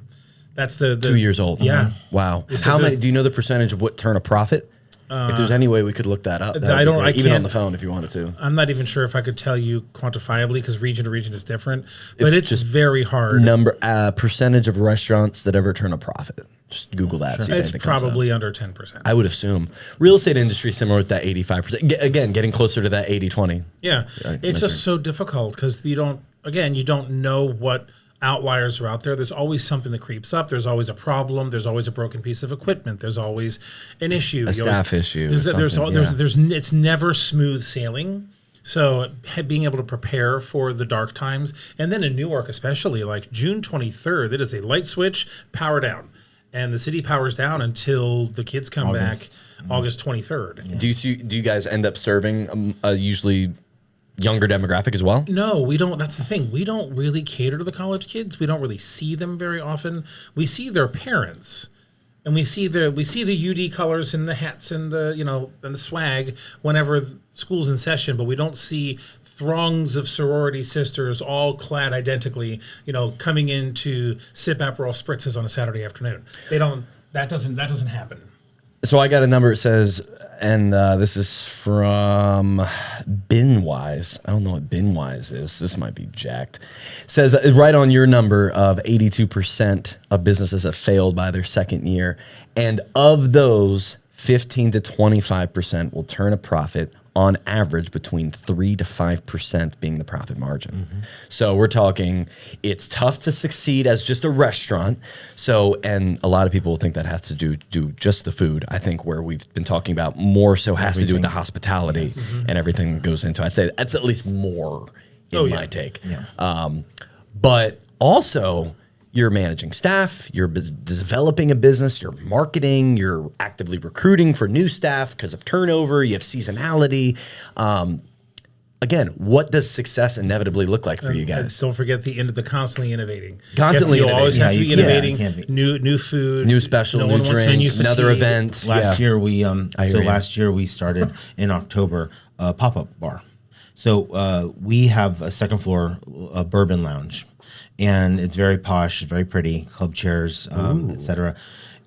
That's the 2 years old. Yeah. Wow. How many? Do you know the percentage of what turn a profit? If there's any way we could look that up, I don't. I even can't on the phone if you wanted to. I'm not even sure if I could tell you quantifiably because region to region is different. But it's just very hard. Percentage of restaurants that ever turn a profit. Just Google that. Sure. See if It's anything comes probably up. under 10%. I would assume. Real estate industry similar with that 85%. Again, getting closer to that 80-20. Yeah, it's just so difficult because you don't know what outliers are out there. There's always something that creeps up. There's always a problem. There's always a broken piece of equipment. There's always an issue. A staff issue. It's never smooth sailing. So being able to prepare for the dark times, and then in Newark especially, like June 23rd, it is a light switch, power down. And the city powers down until the kids come back August 23rd. Yeah. Do you guys end up serving usually younger demographic as well? No, we don't. That's the thing. We don't really cater to the college kids. We don't really see them very often. We see their parents, and we see the UD colors and the hats and the swag whenever school's in session. But we don't see throngs of sorority sisters all clad identically, coming in to sip Aperol spritzes on a Saturday afternoon. They don't. That doesn't happen. So I got a number. It says, and this is from Binwise. I don't know what Binwise is. This might be jacked. It says right on your number of 82% of businesses have failed by their second year. And of those, 15 to 25% will turn a profit, on average between 3 to 5% being the profit margin. Mm-hmm. So we're talking, it's tough to succeed as just a restaurant. So, and a lot of people think that has to do just the food. I think where we've been talking about more so has to do with the hospitality and everything that goes into it. I'd say that's at least more in my take. Yeah. But also, you're managing staff, you're developing a business, you're marketing, you're actively recruiting for new staff because of turnover, you have seasonality. Again, what does success inevitably look like for you guys? Don't forget the constantly innovating. Constantly you always have to be innovating. Be. New food, new special, new drink, another event. Last year we started in October a pop-up bar. So we have a second floor bourbon lounge. And it's very posh, very pretty, club chairs, etc.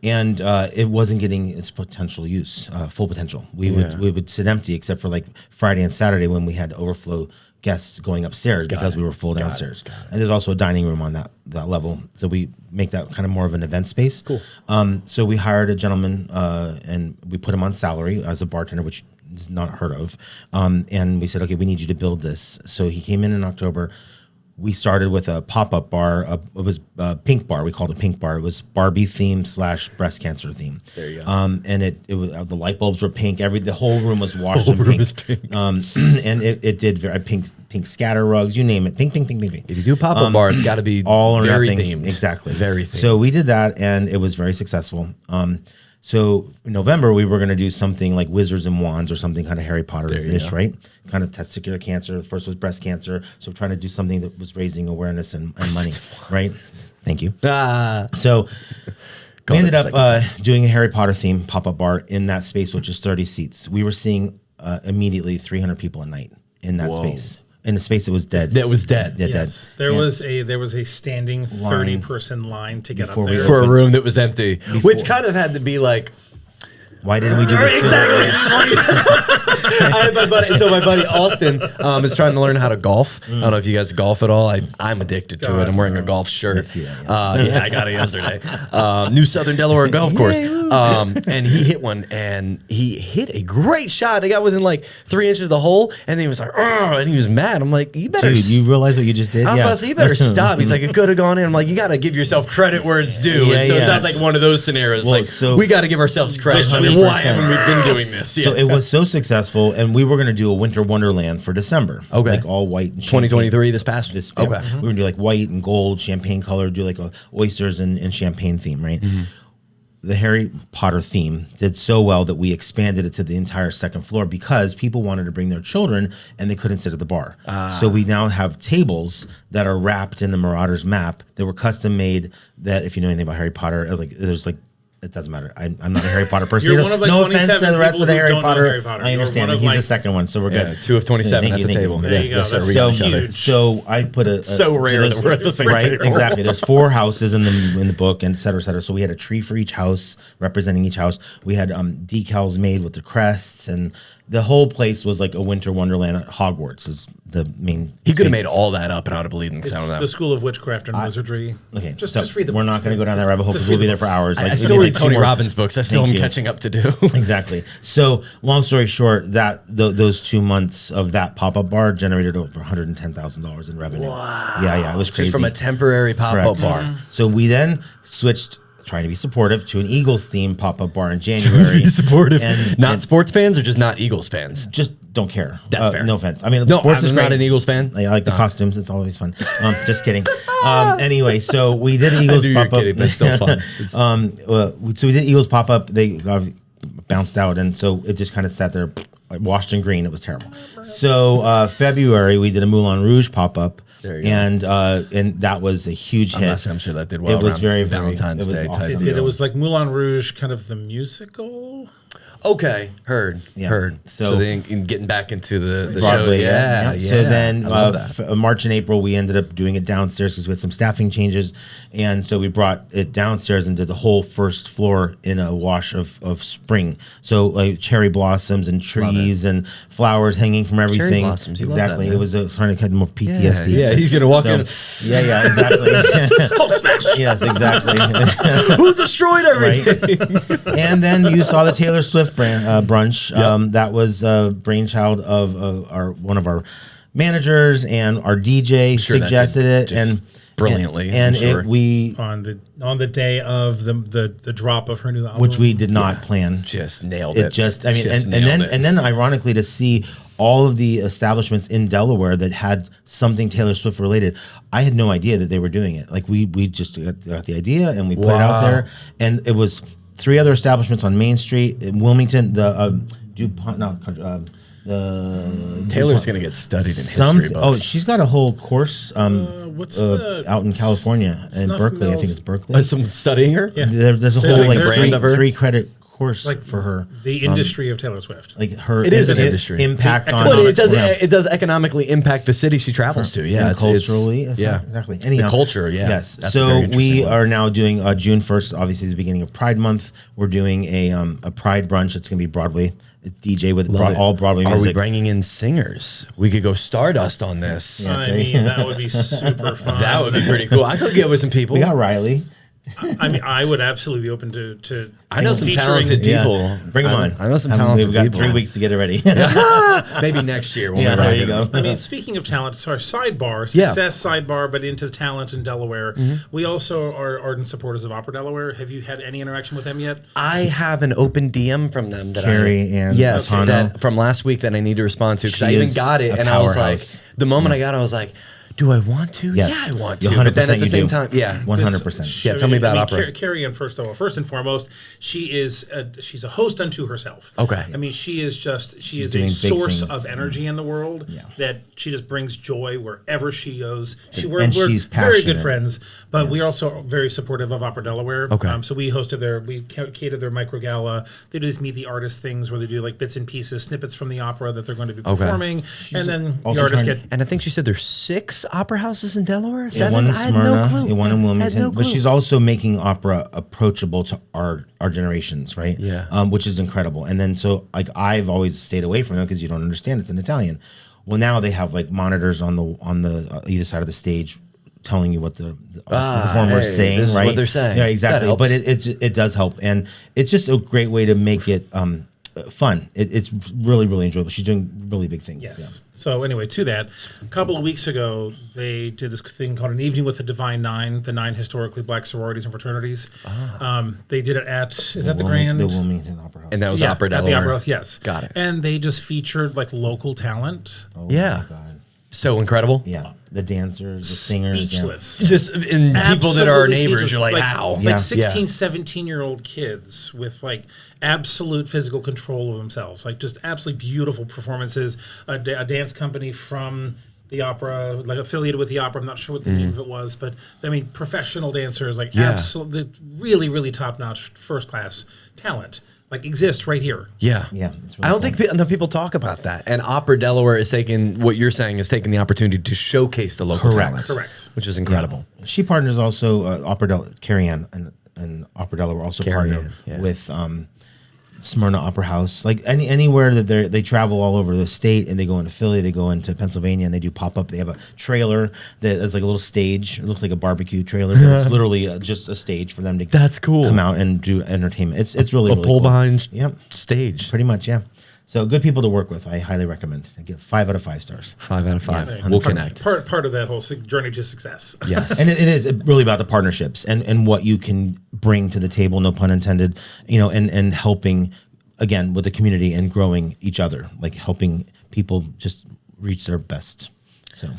And it wasn't getting its potential use, full potential. We would sit empty except for like Friday and Saturday when we had overflow guests going upstairs because we were full downstairs. And there's also a dining room on that level, so we make that kind of more of an event space. Cool. So we hired a gentleman and we put him on salary as a bartender, which is not heard of. And we said, okay, we need you to build this. So he came in October. We started with a pop-up bar. It was a pink bar. We called it pink bar. It was Barbie theme / breast cancer theme. There you go. And it was the light bulbs were pink. The whole room was washed in pink. And it did very pink scatter rugs. You name it. Pink. If you do pop-up bar, it's got to be all or very nothing. themed. Exactly. Very themed. So we did that, and it was very successful. So in November, we were going to do something like Wizards and Wands or something kind of Harry Potter-ish, right? Kind of testicular cancer. The first was breast cancer. So we're trying to do something that was raising awareness and money, right? Thank you. So we ended up doing a Harry Potter theme pop-up bar in that space, which is 30 seats. We were seeing immediately 300 people a night in that space. In the space that was dead. That was dead. Yeah, Yes. dead. There was a standing 30-person line to get up Before we there. For a room that was empty, which kind of had to be be Why didn't we do this? exactly. I had my buddy. So my buddy Austin is trying to learn how to golf. I don't know if you guys golf at all. I'm addicted to it. I'm wearing a golf shirt. Yes. Yeah, I got it yesterday. New Southern Delaware golf course. And he hit one, and he hit a great shot. He got within like 3 inches of the hole, and then he was like, "Oh!" and he was mad. I'm like, "You better." Dude, you realize what you just did? I was about to say, you better stop. He's like, it could have gone in. I'm like, you got to give yourself credit where it's due. Yeah, and so yeah. it sounds like one of those scenarios. Well, Like, so- we got to give ourselves credit. 100%. Why haven't we been doing this? So it was so successful, and we were going to do a winter wonderland for December. Okay. Like all white and 2023 this past. This, Okay. We're going to do like white and gold, champagne color, do like a oysters and champagne theme, right? The Harry Potter theme did so well that we expanded it to the entire second floor because people wanted to bring their children and they couldn't sit at the bar. So we now have tables that are wrapped in the Marauders map that were custom made. That if you know anything about Harry Potter, there's like. It doesn't matter. I'm not a Harry Potter person. You're one of like no 27 offense to the rest people of the who Harry don't know Potter. Harry Potter. I You're understand. one of, He's like- the second one, so we're Yeah, good. 2 of 27 Thank at the you. table. There you Yeah, go. yes, sir. That's We so got each other. huge. So I put a So rare there's- that we're at the same right, table. exactly. There's 4 houses in the book, and et cetera, et cetera. So we had a tree for each house, representing each house. We had decals made with the crests, and the whole place was like a winter wonderland. Hogwarts is the main. He could have space. made all that up, and I would have believed in the sound It's of the that. School of Witchcraft and Wizardry. Okay, Just so read the we're books. not going to go down that rabbit hole Just because we'll read be the there for books. hours. I we still need read like 2 Tony more- Robbins books. I still am Thank you. catching up to do. Exactly. So, long story short, those 2 months of that pop-up bar generated over $110,000 in revenue. Wow. Yeah, it was crazy. Just from a temporary pop-up Correct. bar. So we then switched, trying to be supportive, to an Eagles themed pop-up bar in January. Be supportive. And- Not and sports fans or just not Eagles fans? just don't care. That's fair. No offense. I mean, No, sports is I'm great. not an Eagles fan. I like the costumes. It's always fun. Just kidding. Anyway, so we did an I Eagles knew you were pop-up. kidding, but it's still fun. So we did Eagles pop-up. They got bounced out, and so it just kind of sat there, washed in green. It was terrible. So February, we did a Moulin Rouge pop-up. There you go. And that was a huge hit. I'm sure that did well. It was around very Valentine's it was Day awesome. type It deal. did. It was like Moulin Rouge, kind of the musical. Okay, heard. Yeah. Heard. So- So then in getting back into the show. Broadway, Yeah. So then I love that. March and April, we ended up doing it downstairs because we had some staffing changes. And so we brought it downstairs and did the whole first floor in a wash of spring. So like cherry blossoms and trees and flowers hanging from everything. blossoms, you love exactly. that, It man. was trying to cut him off PTSD. Yeah, he's gonna walk in. Yeah, exactly. Hulk smash. Yes, exactly. Who destroyed everything? Right. And then you saw the Taylor Swift brunch. That was a brainchild of one of our managers, and our DJ Sure, that suggested did it just and brilliantly, And I'm sure. On the day of the drop of her new album, which we did not plan. Just nailed it. It just, I mean, Just and nailed it. then ironically to see all of the establishments in Delaware that had something Taylor Swift related, I had no idea that they were doing it. Like we just got the idea and we put it out Wow. there, and it was 3 other establishments on Main Street in Wilmington. The DuPont, not the Taylor's DuPont- gonna get studied in history Oh, books. she's got a whole course what's the out in California in Snuff Berkeley. I think Mills? it's Berkeley. Someone studying her? Yeah. There's a So whole like like their brand of her? 3 credit course like for her. the industry of Taylor Swift. Like her, It is an industry. impact on. But it does Yeah. it does economically impact the city she travels to. Yeah, And culturally, yeah, exactly. Anyhow, the culture. Yeah, yes. That's a So very interesting we one. are now doing June 1st. Obviously, the beginning of Pride Month. We're doing a Pride brunch. It's going to be Broadway. It's DJ with Love it. all Broadway Are music. we bringing in singers? We could go Stardust on this. Yeah. I mean, that would be super fun. That would be pretty cool. I could get with some people. We got Riley. I mean, I would absolutely be open to I know some featuring- talented people. Yeah. Bring them on. I know some talented We've got people. 3 weeks to get it ready. Maybe next year. When Yeah, we're there ready. you go. I mean, speaking of talent, sorry, sidebar, Yeah. success sidebar, but into talent in Delaware. We also are ardent supporters of Opera Delaware. Have you had any interaction with them yet? I have an open DM from them that Carrie and yes, Tano. that from last week that I need to respond to because She I even is got it a and I was powerhouse. like, the moment I got it, I was like, do I want to? Yes. Yeah, I want You to. But then 100% at the you same do. time, yeah, 100%. Yeah, tell me about Opera. Carrie Ann, first and foremost, she's a host unto herself. Okay. I mean, she is a doing big source things. of energy in the world that she just brings joy wherever she goes. We're she's very good passionate. friends, but we're also very supportive of Opera Delaware. Okay. So we catered their micro gala. They do these meet the artist things where they do like bits and pieces, snippets from the opera that they're going to be performing, and then the also artists trying- get. And I think she said there's 6 opera houses in Delaware. Yeah, 7? one in I had Smyrna, no clue. and one in I had Wilmington. no But clue. she's also making opera approachable to our generations, right? Yeah. Which is incredible. And then so like I've always stayed away from them because you don't understand it's in Italian. Well, now they have like monitors on the either side of the stage telling you what the performer is hey, saying, this is right? what they're saying. Yeah, That exactly. helps. But it does help, and it's just a great way to make it fun. It's really, really enjoyable. She's doing really big things. Yes. Yeah. So anyway, to that, a couple of weeks ago, they did this thing called an evening with the Divine Nine, the 9 historically black sororities and fraternities. They did it at the Grand? The Wilmington Opera House. and that was Yeah, Opera at the Delaware. Opera House, yes. Got it. And they just featured like local talent. Oh Yeah. my God. So incredible. Yeah. The dancers, the singers. yeah. Speechless. Just in people that are our Absolutely neighbors, speechless. you're like, like, how? Like Yeah. 16, 17-year-old kids with like absolute physical control of themselves. Like just absolutely beautiful performances. A dance company from the opera, like affiliated with the opera. I'm not sure what the name of it was, but I mean, professional dancers, like Yeah. absolutely, really, really top-notch, first-class talent. Like exists right here. Yeah. Yeah, it's really I don't fun. think enough people talk about that. And Opera Delaware is taking what you're saying is taking the opportunity to showcase the local Correct. talents. Correct. Which is incredible. She partners also Carrie Ann and Opera Delaware also Carrie partner Ann, yeah. with Smyrna Opera House. Like anywhere that they travel all over the state, and they go into Philly, they go into Pennsylvania, and they do pop up. They have a trailer that is like a little stage. It looks like a barbecue trailer, but it's literally just a stage for them to That's cool. come out and do entertainment. It's really A really pull cool. behind Yep, stage. pretty much. Yeah. So good people to work with. I highly recommend. I give 5 out of 5 stars. 5 out of 5. Yeah. We'll connect. Part of that whole journey to success. Yes. And it is really about the partnerships and what you can bring to the table, no pun intended, and helping, again, with the community and growing each other, like helping people just reach their best. So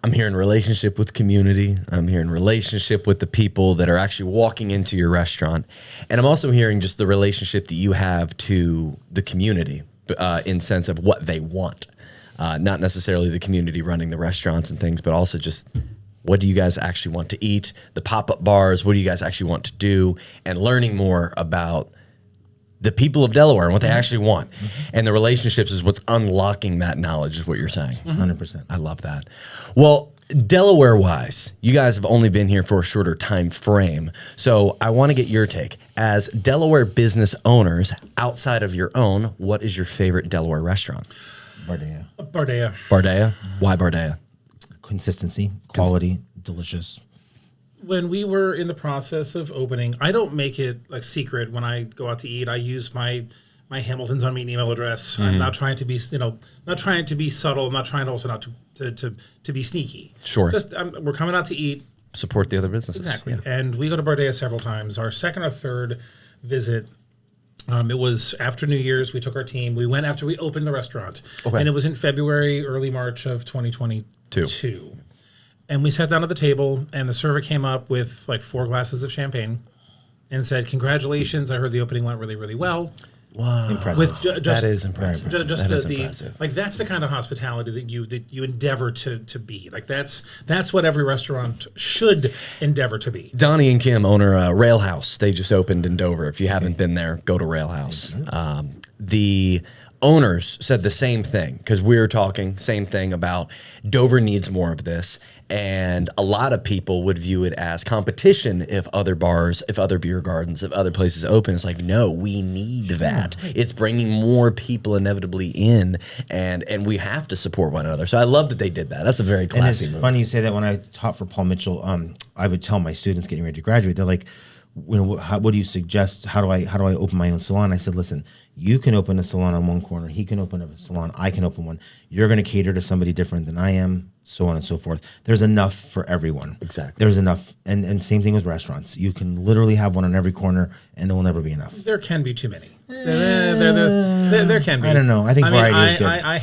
I'm hearing relationship with community. I'm hearing relationship with the people that are actually walking into your restaurant. And I'm also hearing just the relationship that you have to the community in sense of what they want. Not necessarily the community running the restaurants and things, but also just what do you guys actually want to eat? The pop-up bars, what do you guys actually want to do? And learning more about the people of Delaware and what they actually want. And the relationships is what's unlocking that knowledge is what you're saying. 100%. I love that. Well, Delaware-wise, you guys have only been here for a shorter time frame. So I want to get your take. As Delaware business owners, outside of your own, what is your favorite Delaware restaurant? Bardea. Bardea. Bardea? Why Bardea? Consistency, quality, delicious. When we were in the process of opening, I don't make it like secret when I go out to eat. I use my Hamilton's on me email address. I'm not trying to be, not trying to be subtle. I'm not trying to also not to be sneaky. Sure. Just we're coming out to eat. Support the other businesses. Exactly. Yeah. And we go to Bardea several times. Our second or third visit, it was after New Year's. We took our team. We went after we opened the restaurant. Okay. And it was in February, early March of 2022. And we sat down at the table, and the server came up with like 4 glasses of champagne and said, "Congratulations! I heard the opening went really, really well." Wow. Impressive. With just That is impressive. Just That is the impressive. like that's the kind of hospitality that you endeavor to be. Like that's what every restaurant should endeavor to be. Donnie and Kim own a Rail House. They just opened in Dover. If you haven't been there, go to Rail House. The owners said the same thing, because we were talking same thing about Dover needs more of this. And a lot of people would view it as competition if other bars, if other beer gardens, if other places open. It's like, no, we need that. It's bringing more people inevitably in, and we have to support one another. So I love that they did that. That's a very classy move. And it's funny you say that. When I taught for Paul Mitchell, I would tell my students getting ready to graduate, they're like, what do you suggest? How do I open my own salon? I said, listen, you can open a salon on one corner. He can open a salon. I can open one. You're going to cater to somebody different than I am, so on and so forth. There's enough for everyone. Exactly. There's enough. And same thing with restaurants. You can literally have one on every corner, and there will never be enough. There can be too many. There can be. I don't know. I think variety is good. I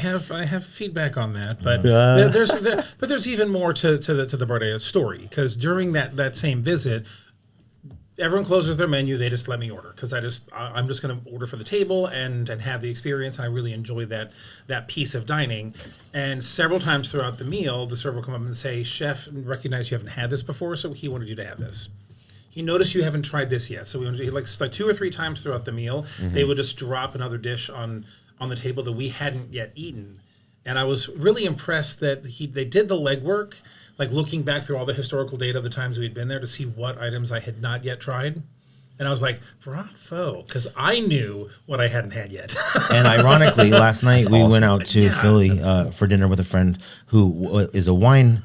have feedback on that, but there's even more to the Bardea story, because during that same visit, everyone closes their menu. They just let me order, because I'm just going to order for the table and have the experience. And I really enjoy that piece of dining. And several times throughout the meal, the server will come up and say, "Chef, recognize you haven't had this before, so he wanted you to have this. He noticed you haven't tried this yet, so we wanted to," like 2 or 3 times throughout the meal, they would just drop another dish on the table that we hadn't yet eaten. And I was really impressed that they did the legwork, like looking back through all the historical data of the times we'd been there to see what items I had not yet tried. And I was like, bravo, because I knew what I hadn't had yet. And ironically, last night we went out to Philly for dinner with a friend who is a wine,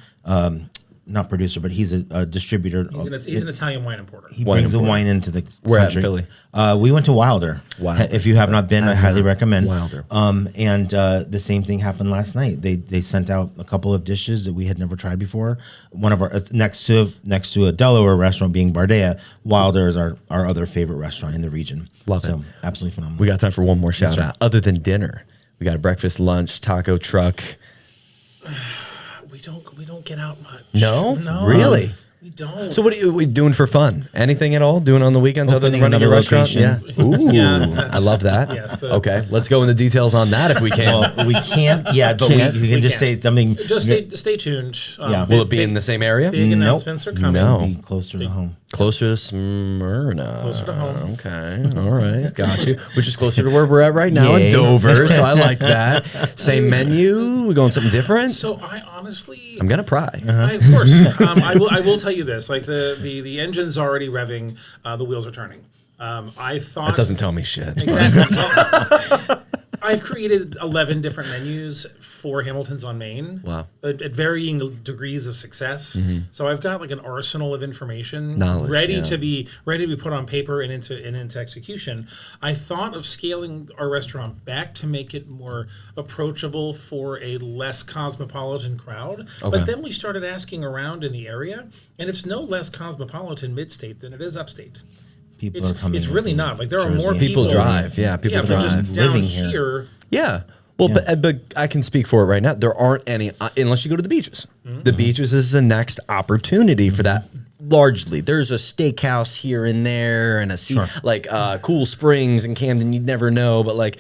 not producer, but he's a distributor. He's an Italian wine importer. He brings the wine into the Where country. at in Philly? We went to Wilder. If you have not been, I highly recommend Wilder. And the same thing happened last night. They sent out a couple of dishes that we had never tried before. One of our next to a Delaware restaurant being Bardea, Wilder is our other favorite restaurant in the region. Love it. Absolutely phenomenal. We got time for one more shout out. Other than dinner, we got a breakfast, lunch, taco truck. We don't get out much. No? No. Really? We don't. So what are we doing for fun? Anything at all? Doing on the weekends other than Opening running a another restaurant? location. Yeah. Ooh, Yeah, I love that. yes, Okay, let's go into details on that if we can. Well, we can't yet, but Can't. we can just can. say something. Just stay tuned. Yeah. Will it be in the same area? Big Nope. announcements are coming. No. Be closer to home. Closer to Smyrna. Closer to home. Okay, all right, got you. Which is closer to where we're at right now in Yay. Dover, so I like that. Same menu. We're going something different. So I honestly, I'm gonna pry. of course, I will tell you this: like the engine's already revving, the wheels are turning. I thought That doesn't tell me shit. exactly. Well, I've created 11 different menus for Hamilton's on Main. Wow. At varying degrees of success. So I've got like an arsenal of information Knowledge, ready to be put on paper and into execution. I thought of scaling our restaurant back to make it more approachable for a less cosmopolitan crowd. Okay. But then we started asking around in the area, and it's no less cosmopolitan mid-state than it is upstate. People are coming. It's really not. Like there are Jersey. more People drive. Yeah, people but drive. just down Living here. here. Yeah. Well, but I can speak for it right now. There aren't any unless you go to the beaches. The beaches is the next opportunity for that. Largely, there's a steakhouse here and there, and Cool Springs and Camden. You'd never know, but like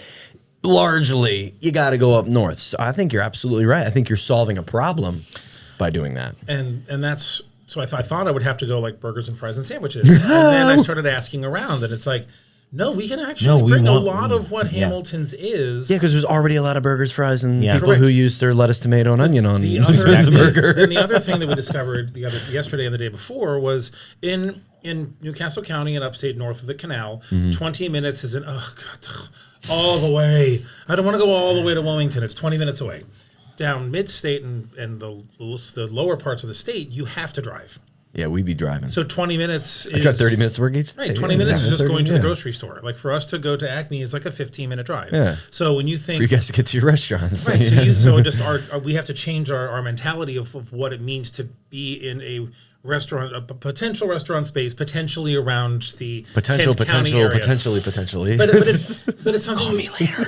largely, you got to go up north. So I think you're absolutely right. I think you're solving a problem by doing that. And that's so I thought I would have to go like burgers and fries and sandwiches, and then I started asking around, and it's like, no, we can actually bring a lot of what Hamilton's is. Yeah, because there's already a lot of burgers, fries, and people Correct. who use their lettuce, tomato, and onion on The burger. And the other thing that we discovered yesterday and the day before was in Newcastle County and upstate north of the canal, 20 minutes is all the way. I don't want to go all the way to Wilmington. It's 20 minutes away. Down mid-state and the lower parts of the state, you have to drive. Yeah, we'd be driving. So 20 minutes is... I drive 30 minutes to work each day. Right, 20 minutes is just going to the grocery store. Like for us to go to Acme is like a 15-minute drive. Yeah. So when you think... For you guys to get to your restaurants. Right, we have to change our mentality of what it means to be in a restaurant, a potential restaurant space, potentially around the Kent County area. potentially. But it's something. Call me later.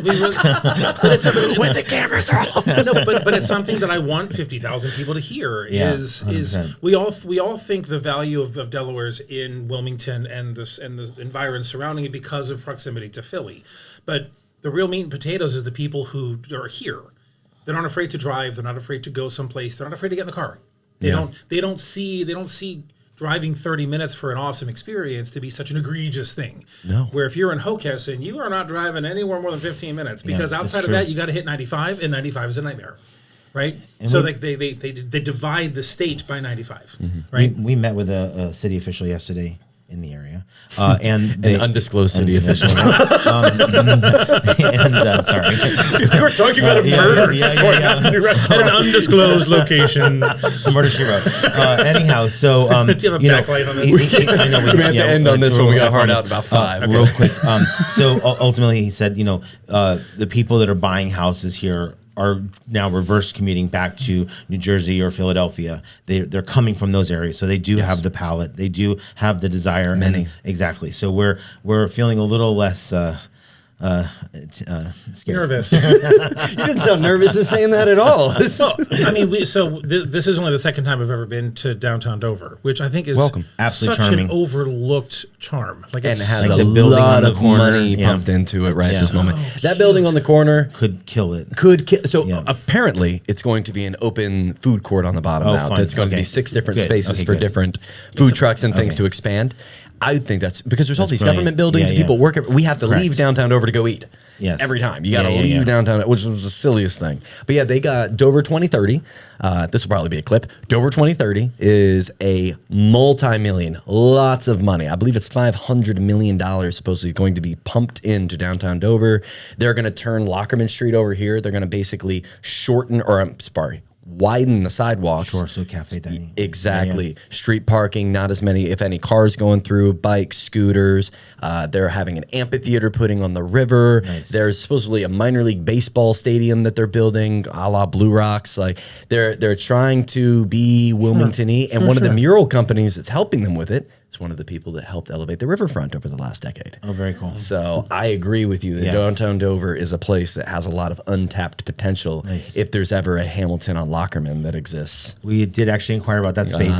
When the cameras are off. No, but it's something that I want 50,000 people to hear. Is 100%. we all think the value of Delaware's in Wilmington and the environs surrounding it because of proximity to Philly, but the real meat and potatoes is the people who are here. They're not afraid to drive. They're not afraid to go someplace. They're not afraid to get in the car. They don't see driving 30 minutes for an awesome experience to be such an egregious thing. No. Where if you're in Hockessin, you are not driving anywhere more than 15 minutes because outside of that, you got to hit 95, and 95 is a nightmare. Right, and so like they divide the state by 95. Right, we met with a city official yesterday in the area, and an undisclosed city official. Sorry, we were talking about a murder at an undisclosed location. Murder she wrote. Anyhow, so do you have a backlight on this? I know we have to end on this one. We got hard out about 5. Real quick. So ultimately, he said, the people that are buying houses here are now reverse commuting back to New Jersey or Philadelphia. They're coming from those areas, so they do have the palate. They do have the desire. Many. Exactly. So we're feeling a little less scared. Nervous. You didn't sound nervous in saying that at all. I mean, this is only the second time I've ever been to downtown Dover, which I think is Absolutely such charming. an overlooked charm. Like, and it has like a the building lot on the of corner. money pumped into it right at this moment. So That building on the corner Could kill it. apparently it's going to be an open food court on the bottom now. Fun. That's going to Okay. be 6 different Good. spaces Okay, for good. different food trucks and things to expand. I think that's because there's all these brilliant. government buildings and people work. We have to leave downtown Dover to go eat. Yes. Every time. You got to leave downtown, which was the silliest thing. But yeah, they got Dover 2030. This will probably be a clip. Dover 2030 is a multi-million, lots of money. I believe it's $500 million supposedly going to be pumped into downtown Dover. They're going to turn Lockerman Street over here. They're going to basically widen the sidewalks. Sure, so cafe dining. Exactly. Yeah. Street parking, not as many, if any, cars going through, bikes, scooters. They're having an amphitheater putting on the river. Nice. There's supposedly a minor league baseball stadium that they're building, a la Blue Rocks. Like they're trying to be Wilmington-y, and one of the mural companies that's helping them with it is one of the people that helped elevate the riverfront over the last decade. Oh, very cool. So I agree with you that downtown Dover is a place that has a lot of untapped potential. Nice. If there's ever a Hamilton on Lockerman that exists. We did actually inquire about that space.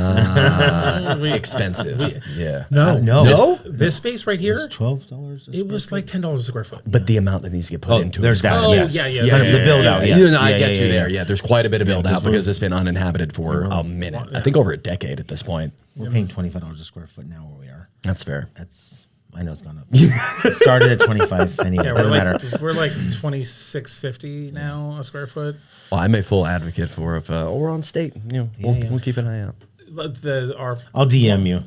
Expensive. Yeah. No. This space right here, $12. it was like $10 a square foot. But the amount that needs to get put into there's it. that. Oh, yes. yeah. The build out. Yes. I get you there. Yeah, there's quite a bit of build out because it's been uninhabited for a minute. I think over a decade at this point. We're paying $25 a square foot now where we are. That's fair. I know it's gone up. It started at 25 anyway. Doesn't matter. We're like $26.50 now a square foot. Well, I'm a full advocate for if we're on state. We'll keep an eye out. I'll DM you.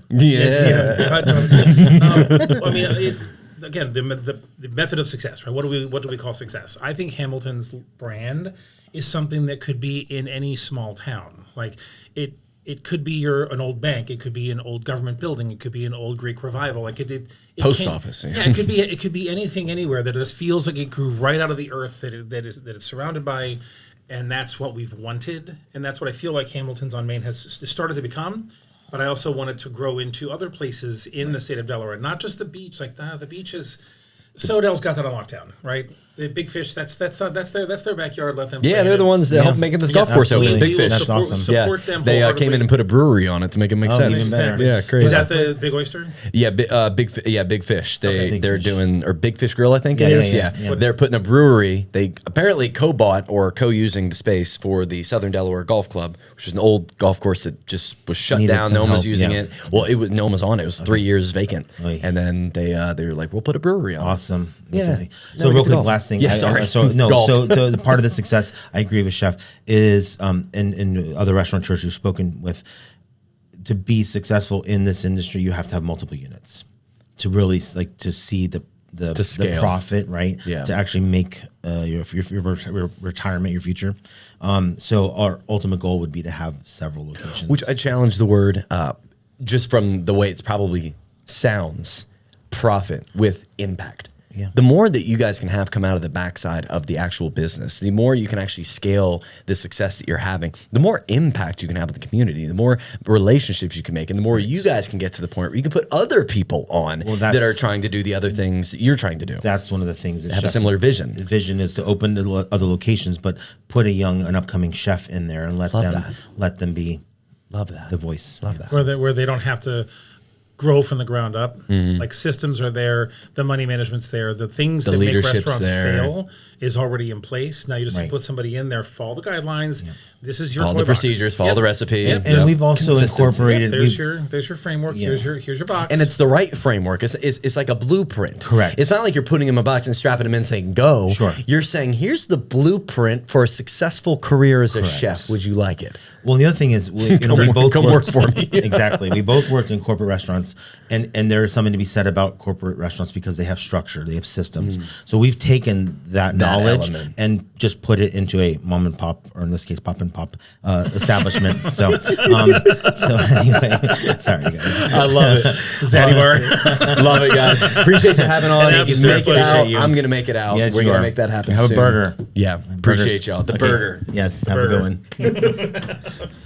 I mean, again, the method of success, right? What do we call success? I think Hamilton's brand is something that could be in any small town. Like it could be an old bank, it could be an old government building, it could be an old Greek revival, like it post office. Yeah, it could be anything anywhere that just feels like it grew right out of the earth that it's surrounded by, and that's what we've wanted, and that's what I feel like Hamilton's on Main has started to become. But I also want it to grow into other places in the state of Delaware, not just the beach. Like the beach is, Sodell's got that on lockdown, right? The Big Fish, that's their backyard. Let them. Yeah, they're the ones that help making this golf course open. Big Fish. That's awesome. Support them. They came in and put a brewery on it to make it make sense. even better. Yeah, crazy. Is that the Big Oyster? Yeah, Big Fish. Big They're Fish. doing Big Fish Grill, I think it Yeah, is. yeah. They're putting a brewery. They apparently co-bought or co-using the space for the Southern Delaware Golf Club, which is an old golf course that just was shut Needed down. some No one was help, using yeah. it. Well, no one was on it. It was 3 years vacant, Oy. and then they were like, "We'll put a brewery on." Awesome. Yeah. Okay. Now So we real get to quick, golf. last thing. Yeah, sorry. So Golf. the part of the success, I agree with Chef, is and other restaurateurs you've spoken with, to be successful in this industry, you have to have multiple units to really to see the scale. profit, right? Yeah. To actually make your retirement, your future. So our ultimate goal would be to have several locations. Which I challenge the word, just from the way it's probably sounds, profit with impact. Yeah. The more that you guys can have come out of the backside of the actual business, the more you can actually scale the success that you're having, the more impact you can have with the community, the more relationships you can make, and the more you guys can get to the point where you can put other people on that are trying to do the other things that you're trying to do. That's one of the things that Have a Chef- similar vision. The vision is to open to other locations, but put an upcoming chef in there and let Love them that. let them be Love that. the voice. Love that. Where they don't have to grow from the ground up. Like systems are there, the money management's there, the things that make restaurants fail is already in place. Now you just put somebody in there, follow the guidelines. This is your follow the procedures, follow the recipe. And we've also incorporated. There's your framework. Here's your box. And it's the right framework. It's like a blueprint. Correct. It's not like you're putting them in a box and strapping them in saying go. Sure. You're saying here's the blueprint for a successful career as a chef. Would you like it? Well, the other thing is, we both come work for me. Exactly. We both worked in corporate restaurants, and there is something to be said about corporate restaurants because they have structure, they have systems. So we've taken that knowledge element and just put it into a mom and pop, or in this case, pop and pop establishment. So anyway, sorry guys. I love it. Zaddy Bar. Love it, guys. Appreciate you having on. You can make it out. You. I'm going to make it out. Yes, we're going to make that happen Have soon. a burger. Yeah. Appreciate y'all. The burger. Yes, have a good one.